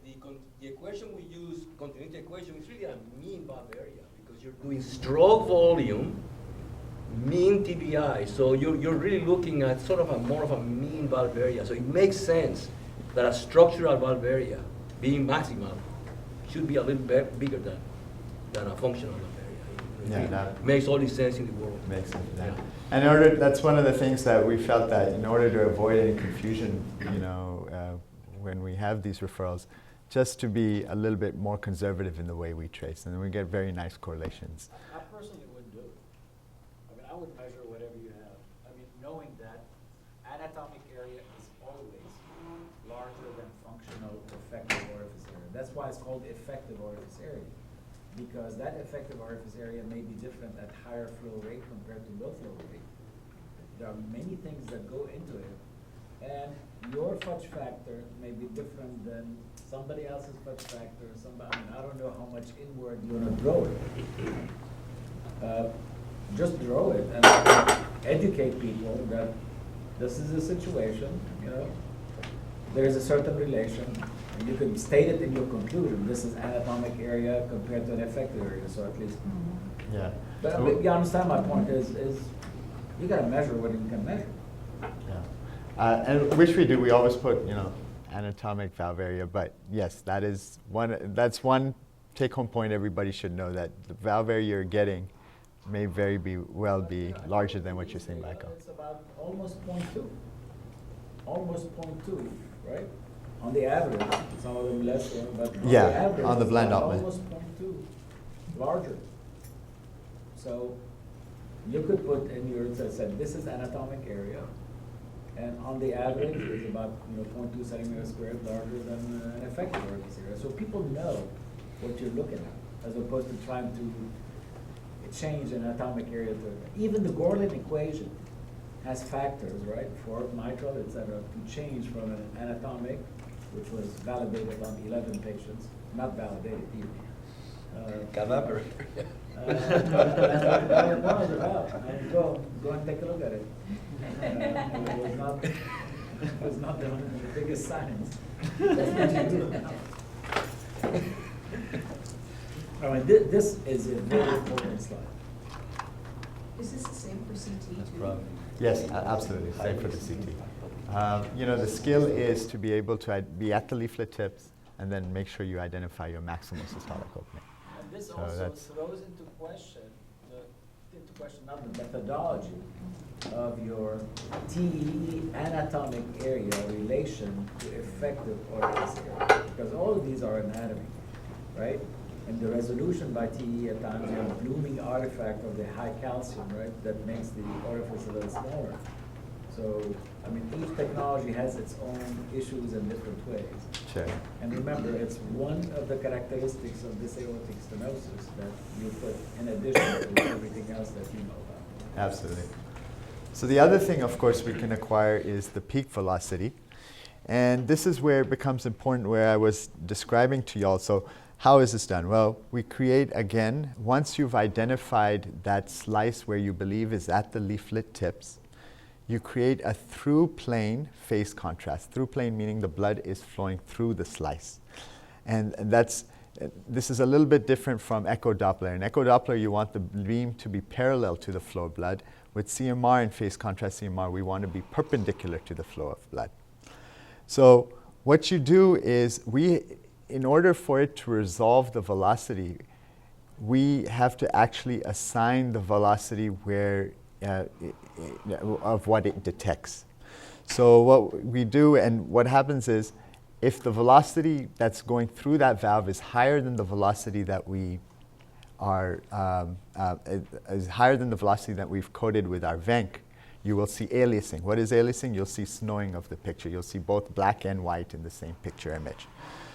the equation we use, continuity equation, is really a mean valve area, because you're doing stroke volume, mean TBI. So you're really looking at sort of more of a mean valve area. So it makes sense that a structural valve area, being maximal, should be a little bit bigger than a functional valve area. Yeah, that makes all the sense in the world. Makes sense. Yeah. And that's one of the things that we felt that in order to avoid any confusion, when we have these referrals, just to be a little bit more conservative in the way we trace, and then we get very nice correlations. I personally wouldn't do it. I mean, I would measure whatever you have. I mean, knowing that anatomic area is always larger than functional effective orifice area. That's why it's called effective orifice area, because that effective orifice area may be different at higher flow rate compared to low flow rate. There are many things that go into it, and your fudge factor may be different than somebody else's fudge factor. I mean, I don't know how much inward you want to draw it. Just draw it and educate people that this is a situation, there's a certain relation. And you can state it in your conclusion. This is anatomic area compared to an effective area, so at least. Yeah. But you understand my point is you got to measure what you can measure. Yeah. And which we do. We always put, anatomic valve area. But yes, that's one take-home point everybody should know, that the valve area you're getting may well be larger than what you're seeing back home. It's about almost 0.2. Almost 0.2, right? On the average, some of them less, but on the average, on the blend almost 0.2, larger. So you could put in your, said this is anatomic area, and on the average it's about 0.2 centimeters squared larger than an effective orifice area. So people know what you're looking at, as opposed to trying to change an anatomic area to even the Gorlin equation has factors, right, for mitral, etc., to change from an anatomic, which was validated on 11 patients, not validated either. Cadaver. Go and take a look at it. It was not was not the biggest science. That's what you do now. I mean, this is a very important slide. Is this the same for CT too? Yes, absolutely, same for the CT. You know, the skill is to be able to be at the leaflet tips and then make sure you identify your maximal systolic opening. And this So also that's- throws into question not the methodology of your TE anatomic area relation to effective orifice area. Because all of these are anatomy, right? And the resolution by TE at times you have a blooming artifact of the high calcium, right? That makes the orifice a little smaller. So, I mean, each technology has its own issues in different ways. Sure. And remember, it's one of the characteristics of this aortic stenosis that you put in addition to everything else that you know about. Absolutely. So the other thing, of course, we can acquire is the peak velocity. And this is where it becomes important, where I was describing to y'all. So how is this done? Well, we create, again, once you've identified that slice where you believe is at the leaflet tips, you create a through plane phase contrast. Through plane meaning the blood is flowing through the slice. And this is a little bit different from echo Doppler. In echo Doppler, you want the beam to be parallel to the flow of blood. With CMR and phase contrast CMR, we want to be perpendicular to the flow of blood. So what you do is in order for it to resolve the velocity, we have to actually assign the velocity where of what it detects. So what we do, and what happens is, if the velocity that's going through that valve is higher than the velocity that we are is higher than the velocity that we've coded with our VENC, you will see aliasing. What is aliasing? You'll see snowing of the picture. You'll see both black and white in the same picture image.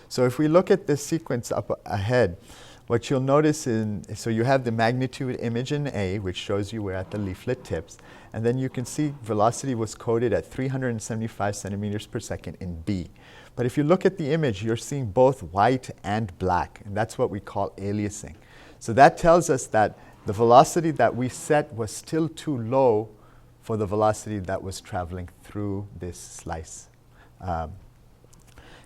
So if we look at this sequence up ahead, what you'll notice so you have the magnitude image in A, which shows you we're at the leaflet tips, and then you can see velocity was coded at 375 centimeters per second in B. But if you look at the image, you're seeing both white and black, and that's what we call aliasing. So that tells us that the velocity that we set was still too low for the velocity that was traveling through this slice.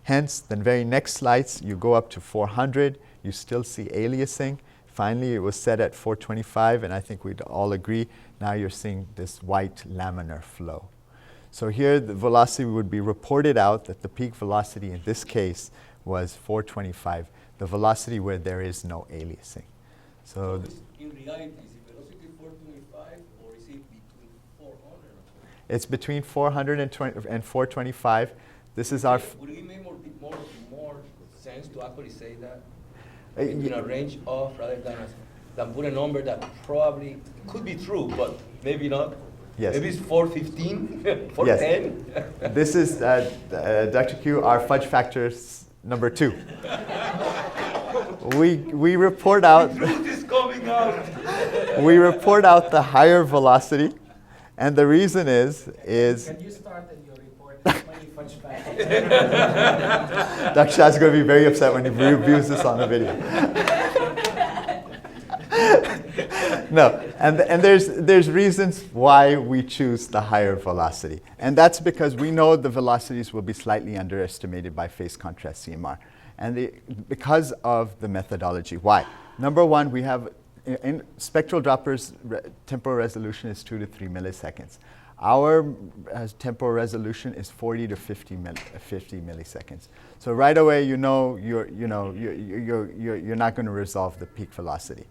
Hence, the very next slice, you go up to 400, you still see aliasing. Finally, it was set at 425, and I think we'd all agree, now you're seeing this white laminar flow. So here, the velocity would be reported out that the peak velocity in this case was 425, the velocity where there is no aliasing. So in reality, is the velocity 425, or is it between 400 and 400? It's between 400 and 425. This is our... Would it make more sense to actually say that? In a range of, rather than put a number that probably could be true, but maybe not? Yes. Maybe it's 415, 410? Yes. This is, Dr. Q, our fudge factors number 2. We report out... The truth is coming out. We report out the higher velocity, and the reason is... Can you start in your report how many fudge factors? Dr. Shah's going to be very upset when he reviews this on the video. No, and there's reasons why we choose the higher velocity. And that's because we know the velocities will be slightly underestimated by phase contrast CMR. And because of the methodology. Why? Number one, we have, in spectral droppers, temporal resolution is 2 to 3 milliseconds. Our temporal resolution is 40 to 50 milliseconds. So right away, you're not going to resolve the peak velocity.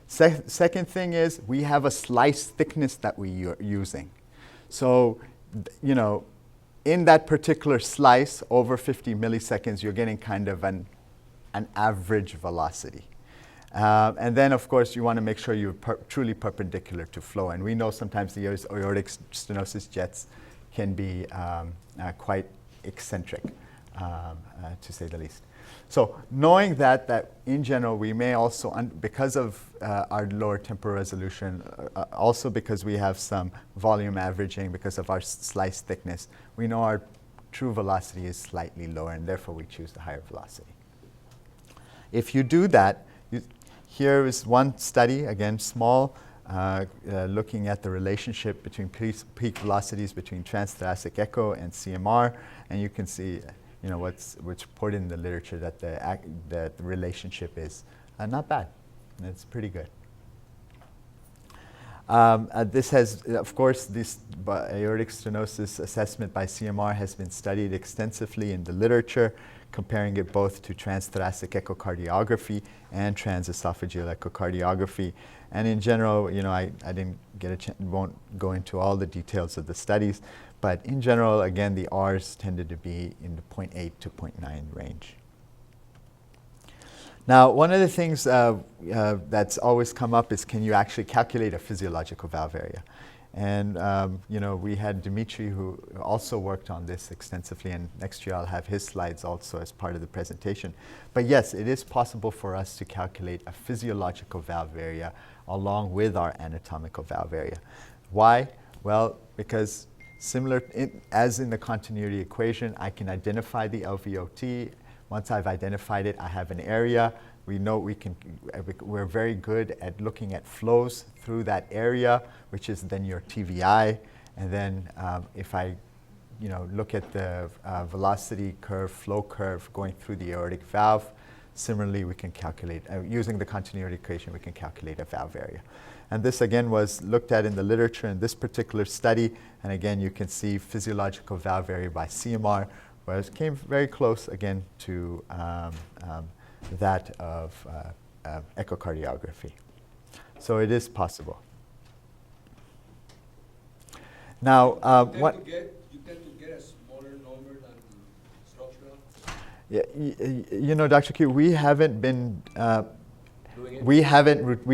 Second thing is we have a slice thickness that we're using. So, in that particular slice, over 50 milliseconds, you're getting kind of an average velocity. And then, of course, you want to make sure you're truly perpendicular to flow. And we know sometimes the aortic stenosis jets can be quite eccentric, to say the least. So knowing that in general, we may also, because of our lower temporal resolution, also because we have some volume averaging, because of our slice thickness, we know our true velocity is slightly lower, and therefore we choose the higher velocity. If you do that, here is one study, again, small, looking at the relationship between peak velocities between transthoracic echo and CMR, and you can see, what's reported in the literature that the relationship is not bad. It's pretty good. This has, of course, this aortic stenosis assessment by CMR has been studied extensively in the literature, comparing it both to transthoracic echocardiography and transesophageal echocardiography. And in general, I didn't get a chance, won't go into all the details of the studies, but in general, again, the R's tended to be in the 0.8 to 0.9 range. Now, one of the things that's always come up is, can you actually calculate a physiological valve area? And we had Dimitri, who also worked on this extensively, and next year I'll have his slides also as part of the presentation. But yes, it is possible for us to calculate a physiological valve area along with our anatomical valve area. Why? Well, because as in the continuity equation, I can identify the LVOT. Once I've identified it, I have an area. We know we're very good at looking at flows through that area, which is then your TVI. And then if I look at the velocity curve, flow curve going through the aortic valve, similarly we can calculate, using the continuity equation, we can calculate a valve area. And this again was looked at in the literature in this particular study. And again, you can see physiological valve area by CMR, where it came very close again to that of echocardiography. So it is possible. Now, you tend to get a smaller number than structural? Yeah, Dr. Q, we haven't been, Doing it? we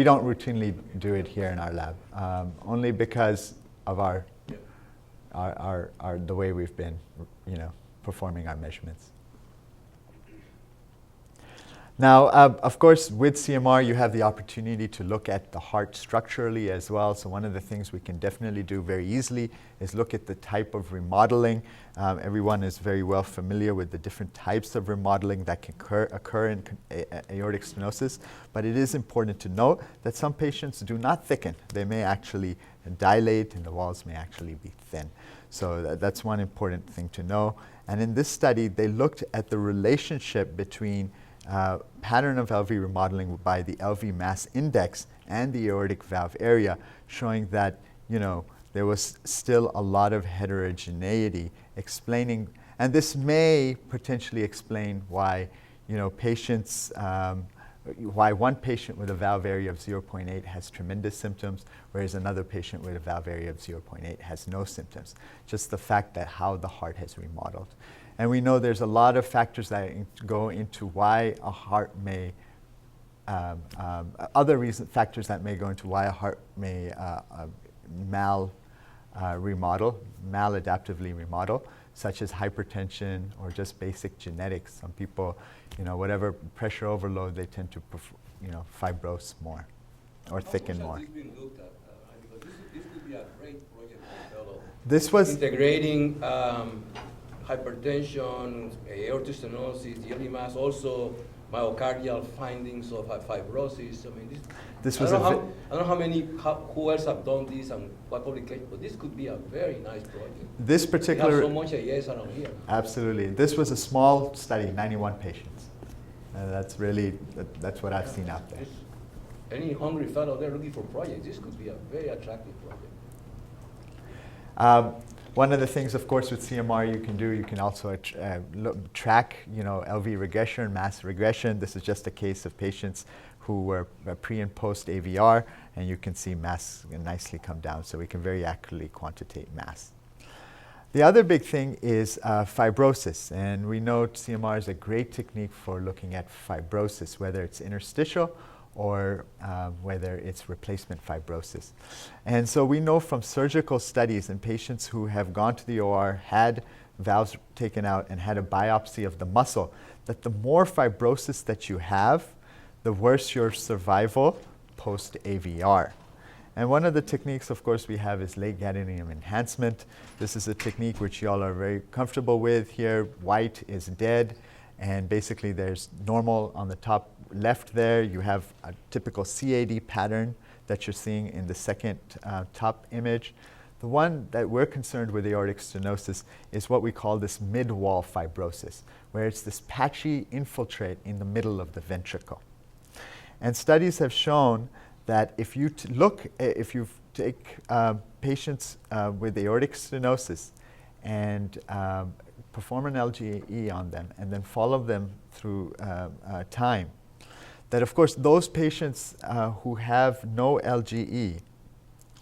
don't routinely do it here in our lab, only because of the way we've been, performing our measurements. Now, of course, with CMR, you have the opportunity to look at the heart structurally as well. So one of the things we can definitely do very easily is look at the type of remodeling. Everyone is very well familiar with the different types of remodeling that can occur in aortic stenosis. But it is important to note that some patients do not thicken. They may actually dilate, and the walls may actually be thin. So that's one important thing to know. And in this study, they looked at the relationship between pattern of LV remodeling by the LV mass index and the aortic valve area, showing that there was still a lot of heterogeneity, explaining, and this may potentially explain why patients, why one patient with a valve area of 0.8 has tremendous symptoms, whereas another patient with a valve area of 0.8 has no symptoms. Just the fact that how the heart has remodeled. And we know there's a lot of factors that go into why a heart may, factors that may go into why a heart may maladaptively remodel, such as hypertension or just basic genetics. Some people, whatever pressure overload, they tend to, fibrose more or thicken more. How much has this been looked at? Because this could be a great project for fellow. This was integrating hypertension, aortic stenosis, the LV mass, also myocardial findings of fibrosis. I mean, this was I don't know who else have done this and what publication, but this could be a very nice project. This particular, we have so much AS around here. Absolutely. This was a small study, 91 patients. That's what I've seen out there. Any hungry fellow there looking for projects, this could be a very attractive project. One of the things, of course, with CMR you can do, you can also track, LV regression, mass regression. This is just a case of patients who were pre and post AVR, and you can see mass nicely come down, so we can very accurately quantitate mass. The other big thing is fibrosis, and we know CMR is a great technique for looking at fibrosis, whether it's interstitial or whether it's replacement fibrosis. And so we know from surgical studies in patients who have gone to the OR, had valves taken out, and had a biopsy of the muscle, that the more fibrosis that you have, the worse your survival post-AVR. And one of the techniques, of course, we have is late gadolinium enhancement. This is a technique which you all are very comfortable with here. White is dead, and basically there's normal on the top left there. You have a typical CAD pattern that you're seeing in the second top image. The one that we're concerned with aortic stenosis is what we call this mid-wall fibrosis, where it's this patchy infiltrate in the middle of the ventricle. And studies have shown that if you if you take patients with aortic stenosis and perform an LGE on them and then follow them through time, that of course those patients who have no LGE,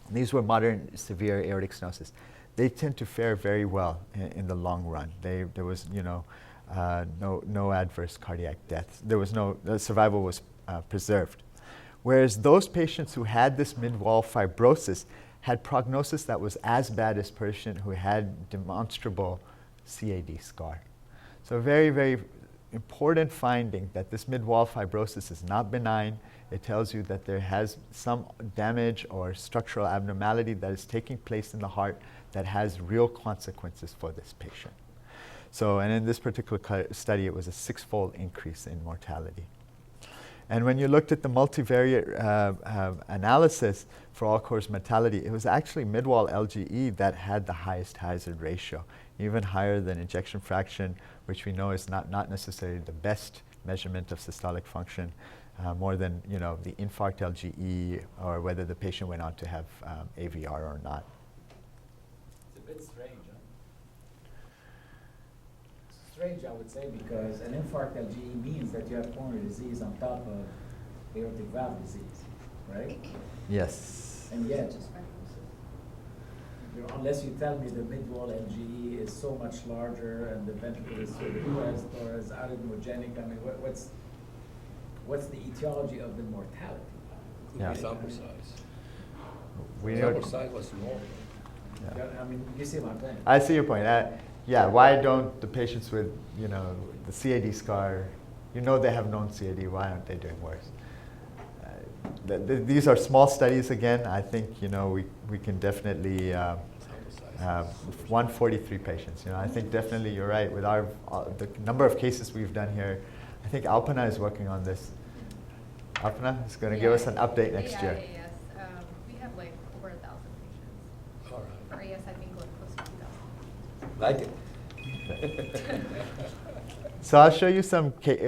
these were modern severe aortic stenosis, they tend to fare very well in the long run. There was, no adverse cardiac death. The survival was preserved. Whereas those patients who had this mid-wall fibrosis had prognosis that was as bad as patient who had demonstrable CAD scar. So very, very important finding that this mid-wall fibrosis is not benign. It tells you that there has some damage or structural abnormality that is taking place in the heart that has real consequences for this patient. So, and in this particular study, it was a 6-fold increase in mortality. And when you looked at the multivariate analysis for all-cause mortality, it was actually mid-wall LGE that had the highest hazard ratio, even higher than ejection fraction, which we know is not necessarily the best measurement of systolic function, more than the infarct LGE or whether the patient went on to have AVR or not. It's a bit strange, huh? It's strange, I would say, because an infarct LGE means that you have coronary disease on top of aortic valve disease, right? Yes. And yet, unless you tell me the mid-wall LGE is so much larger and the ventricle is so depressed or is arrhythmogenic, I mean, what's the etiology of the mortality? Yeah. Sample size. We Sample size was small. Yeah. I mean, you see my point. I see your point. Yeah, why don't the patients with, the CAD scar, they have known CAD, why aren't they doing worse? These are small studies again. I think, we can definitely, 143 patients. I think definitely you're right. With the number of cases we've done here, I think Alpana is working on this. Alpana is going to give us an update next year. Yes. We have like over 1,000 patients. All right. For AS, I think like close to 2,000. Like it. So I'll show you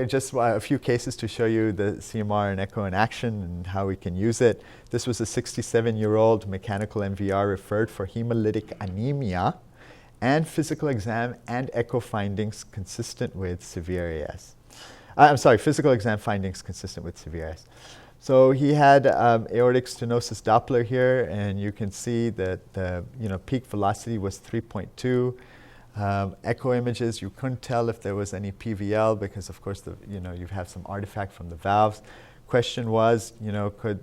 just a few cases to show you the CMR and echo in action and how we can use it. This was a 67-year-old mechanical MVR referred for hemolytic anemia and physical exam and echo findings consistent with severe AS. Physical exam findings consistent with severe AS. So he had aortic stenosis Doppler here, and you can see that the peak velocity was 3.2. Echo images, you couldn't tell if there was any PVL because, of course, you have some artifact from the valves. Question was, could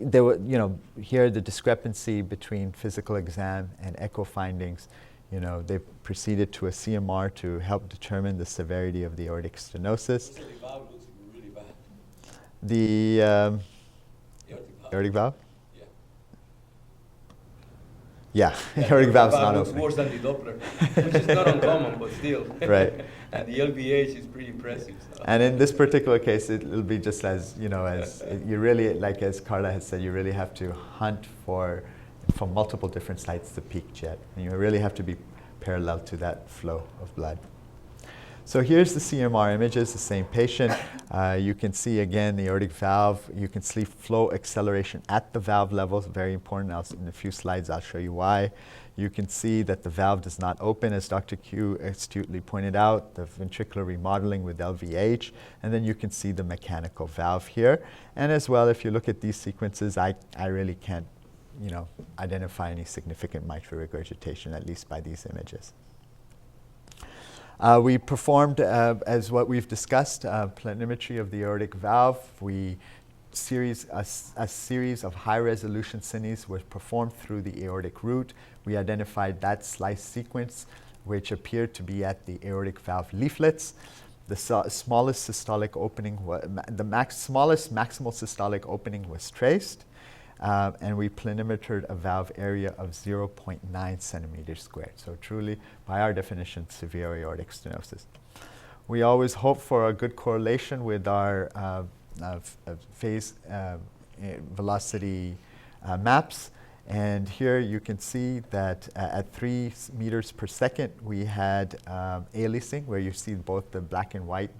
there were, here the discrepancy between physical exam and echo findings. They proceeded to a CMR to help determine the severity of the aortic stenosis. The valve looks really bad. The aortic valve? Yeah, aortic valve's not looks open. worse than the Doppler, which is not uncommon, but still. Right. And the LVH is pretty impressive. So. And in this particular case, it'll be just as, you really, like as KARLA has said, you really have to hunt for multiple different sites the peak jet. And you really have to be parallel to that flow of blood. So here's the CMR images, the same patient. You can see again the aortic valve. You can see flow acceleration at the valve level, very important. In a few slides I'll show you why. You can see that the valve does not open, as Dr. Q astutely pointed out, the ventricular remodeling with LVH, and then you can see the mechanical valve here. And as well, if you look at these sequences, I really can't identify any significant mitral regurgitation, at least by these images. We performed, as what we've discussed, planimetry of the aortic valve. A series of high-resolution cines were performed through the aortic root. We identified that slice sequence, which appeared to be at the aortic valve leaflets. The smallest systolic opening, smallest maximal systolic opening was traced. And we planimetered a valve area of 0.9 centimeters squared. So truly, by our definition, severe aortic stenosis. We always hope for a good correlation with our phase velocity maps. And here you can see that at 3 meters per second, we had aliasing, where you see both the black and white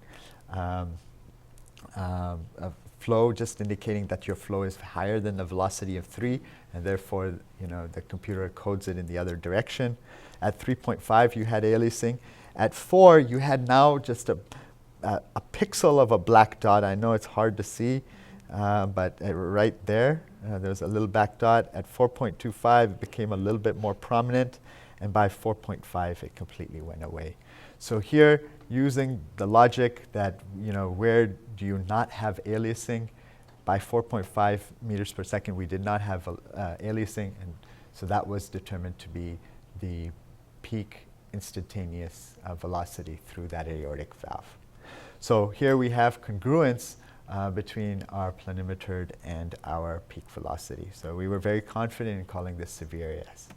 flow, just indicating that your flow is higher than the velocity of 3, and therefore, the computer codes it in the other direction. At 3.5, you had aliasing. At 4, you had now just a pixel of a black dot. I know it's hard to see, but right there, there's a little black dot. At 4.25, it became a little bit more prominent, and by 4.5, it completely went away. So here, using the logic that, where do you not have aliasing? By 4.5 meters per second, we did not have aliasing, and so that was determined to be the peak instantaneous velocity through that aortic valve. So here we have congruence between our planimetered and our peak velocity. So we were very confident in calling this severe AS.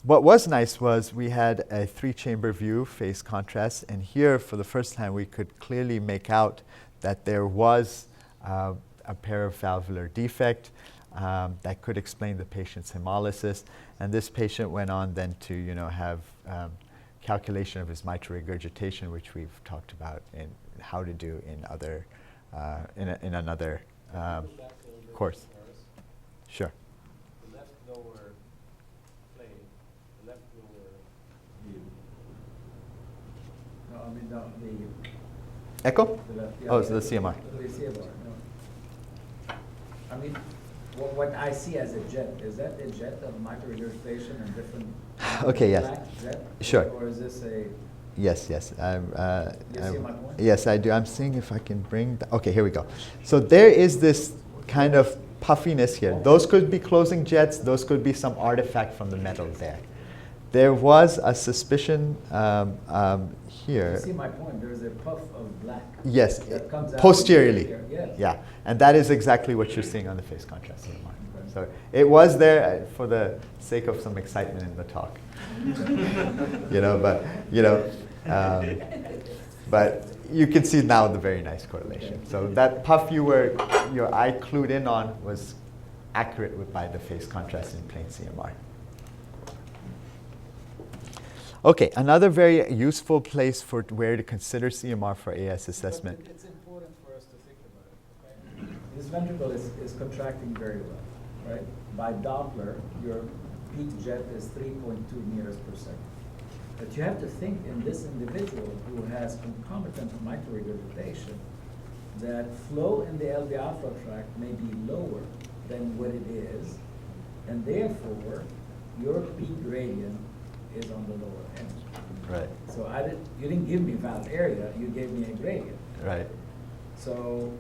What was nice was we had a 3-chamber view, phase contrast, and here for the first time we could clearly make out that there was a paravalvular defect that could explain the patient's hemolysis. And this patient went on then to have calculation of his mitral regurgitation, which we've talked about in how to do in other in another course. Sure. The left lower plane, the left lower view. No, I mean the Echo? the left. Oh, it's the CMR. The CMR. No. I mean, what I see as a jet, is that a jet of mitral regurgitation and different? Okay, yes. black jet? Sure. Or is this a? Yes. You see my point? Yes, I do. I'm seeing if I can bring. Okay, here we go. So there is this kind of puffiness here. Those could be closing jets. Those could be some artifact from the metal there. There was a suspicion here. You see my point? There is a puff of black. Yes, that comes out posteriorly. here. Yes. Yeah, and that is exactly what you're seing on the phase contrast CMR. So it was there for the sake of some excitement in the talk. But you can see now the very nice correlation. So that puff your eye clued in on was accurate by the phase contrast in plain CMR. Okay, another very useful place for where to consider CMR for AS assessment. But it's important for us to think about it. Okay? This ventricle is contracting very well, right? By Doppler, your peak jet is 3.2 meters per second. But you have to think in this individual who has concomitant mitral regurgitation, that flow in the LV alpha tract may be lower than what it is, and therefore your peak gradient is on the lower end. Right. So you didn't give me valve area, you gave me a gradient. Right. So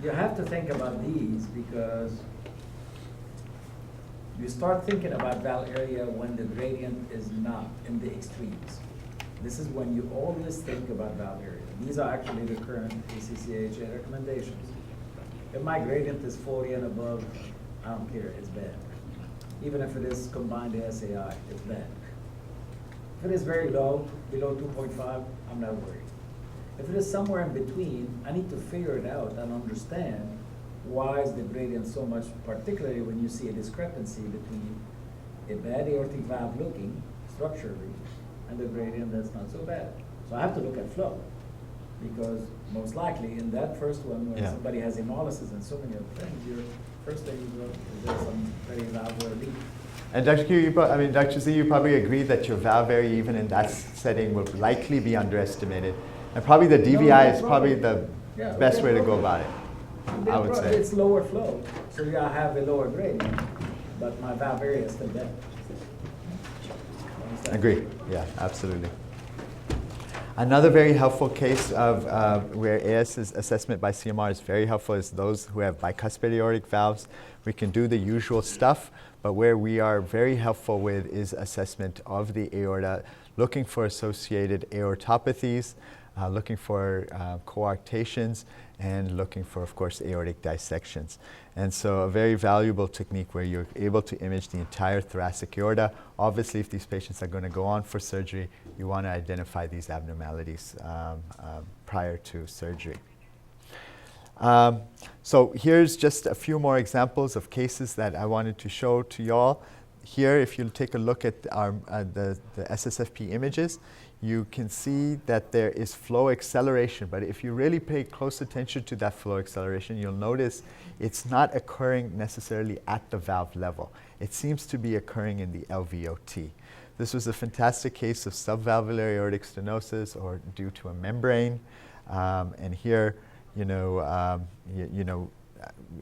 you have to think about these because you start thinking about valve area when the gradient is not in the extremes. This is when you always think about valve area. These are actually the current ACCHA recommendations. If my gradient is 40 and above, I don't care, it's bad. Even if it is combined SAI, it's bad. If it is very low, below 2.5, I'm not worried. If it is somewhere in between, I need to figure it out and understand why is the gradient so much, particularly when you see a discrepancy between a bad aortic valve looking structurally and the gradient that's not so bad. So I have to look at flow because most likely in that first one when somebody has hemolysis and so many other things, your first thing you go is there some very valvular leak. And Dr. Q, Dr. Z, you probably agree that your valve area, even in that setting, will likely be underestimated. And probably the DVI is probably the best way to go about it, I would say. It's lower flow, so I have a lower gradient, but my valve area is still there. Agree, yeah, absolutely. Another very helpful case of where AS assessment by CMR is very helpful is those who have bicuspid aortic valves. We can do the usual stuff, but where we are very helpful with is assessment of the aorta, looking for associated aortopathies, looking for coarctations, and looking for, of course, aortic dissections. And so a very valuable technique where you're able to image the entire thoracic aorta. Obviously, if these patients are going to go on for surgery, you want to identify these abnormalities prior to surgery. So here's just a few more examples of cases that I wanted to show to y'all. Here, if you take a look at our, the SSFP images, you can see that there is flow acceleration. But if you really pay close attention to that flow acceleration, you'll notice it's not occurring necessarily at the valve level. It seems to be occurring in the LVOT. This was a fantastic case of subvalvular aortic stenosis or due to a membrane. And here,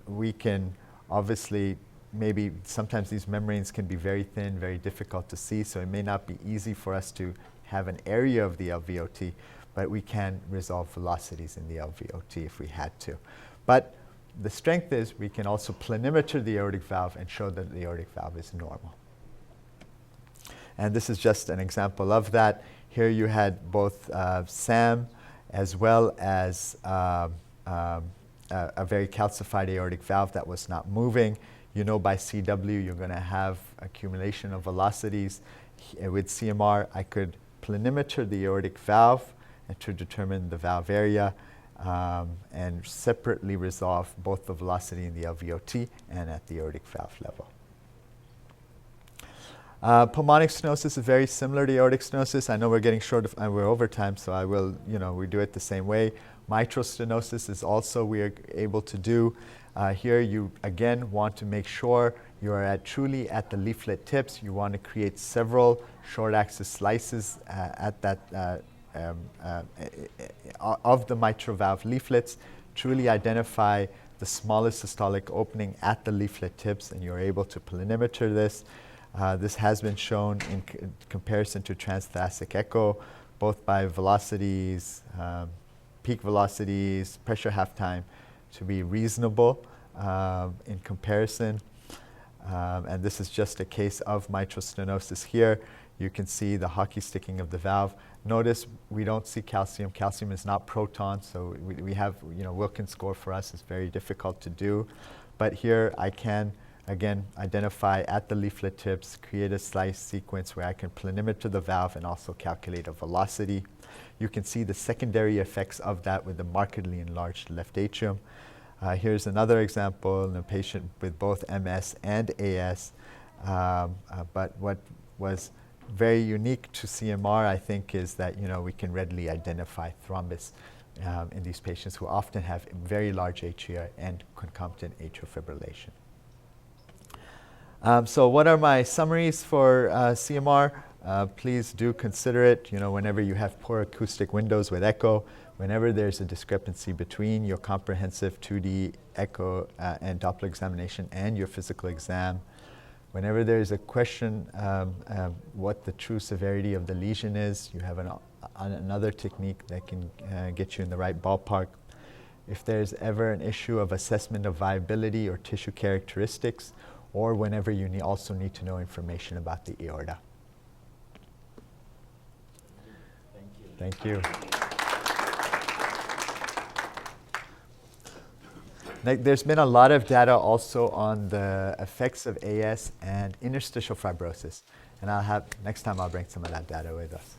we can obviously, maybe sometimes these membranes can be very thin, very difficult to see, so it may not be easy for us to have an area of the LVOT, but we can resolve velocities in the LVOT if we had to. But the strength is we can also planimeter the aortic valve and show that the aortic valve is normal. And this is just an example of that. Here you had both SAM as well as a very calcified aortic valve that was not moving. You know by CW you're going to have accumulation of velocities. With CMR, I could planimeter the aortic valve and to determine the valve area and separately resolve both the velocity in the LVOT and at the aortic valve level. Pulmonic stenosis is very similar to aortic stenosis. I know we're getting short of, we're over time, so I will, we do it the same way. Mitral stenosis is also we are able to do. Here you again want to make sure you are truly at the leaflet tips. You want to create several short axis slices at that of the mitral valve leaflets. Truly identify the smallest systolic opening at the leaflet tips, and you're able to planimeter this. This has been shown in comparison to transthoracic echo, both by velocities, peak velocities, pressure half time, to be reasonable in comparison. And this is just a case of mitral stenosis here. You can see the hockey sticking of the valve. Notice we don't see calcium. Calcium is not proton, so we have, Wilkins score for us is very difficult to do. But here I can, again, identify at the leaflet tips, create a slice sequence where I can planimeter the valve and also calculate a velocity. You can see the secondary effects of that with the markedly enlarged left atrium. Here's another example in a patient with both MS and AS. But what was very unique to CMR, I think, is that we can readily identify thrombus in these patients who often have very large atria and concomitant atrial fibrillation. So what are my summaries for CMR? Please do consider it, whenever you have poor acoustic windows with echo, whenever there's a discrepancy between your comprehensive 2D echo and Doppler examination and your physical exam, whenever there's a question what the true severity of the lesion is, you have another technique that can get you in the right ballpark. If there's ever an issue of assessment of viability or tissue characteristics, or whenever you also need to know information about the aorta. Thank you. There's been a lot of data also on the effects of AS and interstitial fibrosis. And next time I'll bring some of that data with us.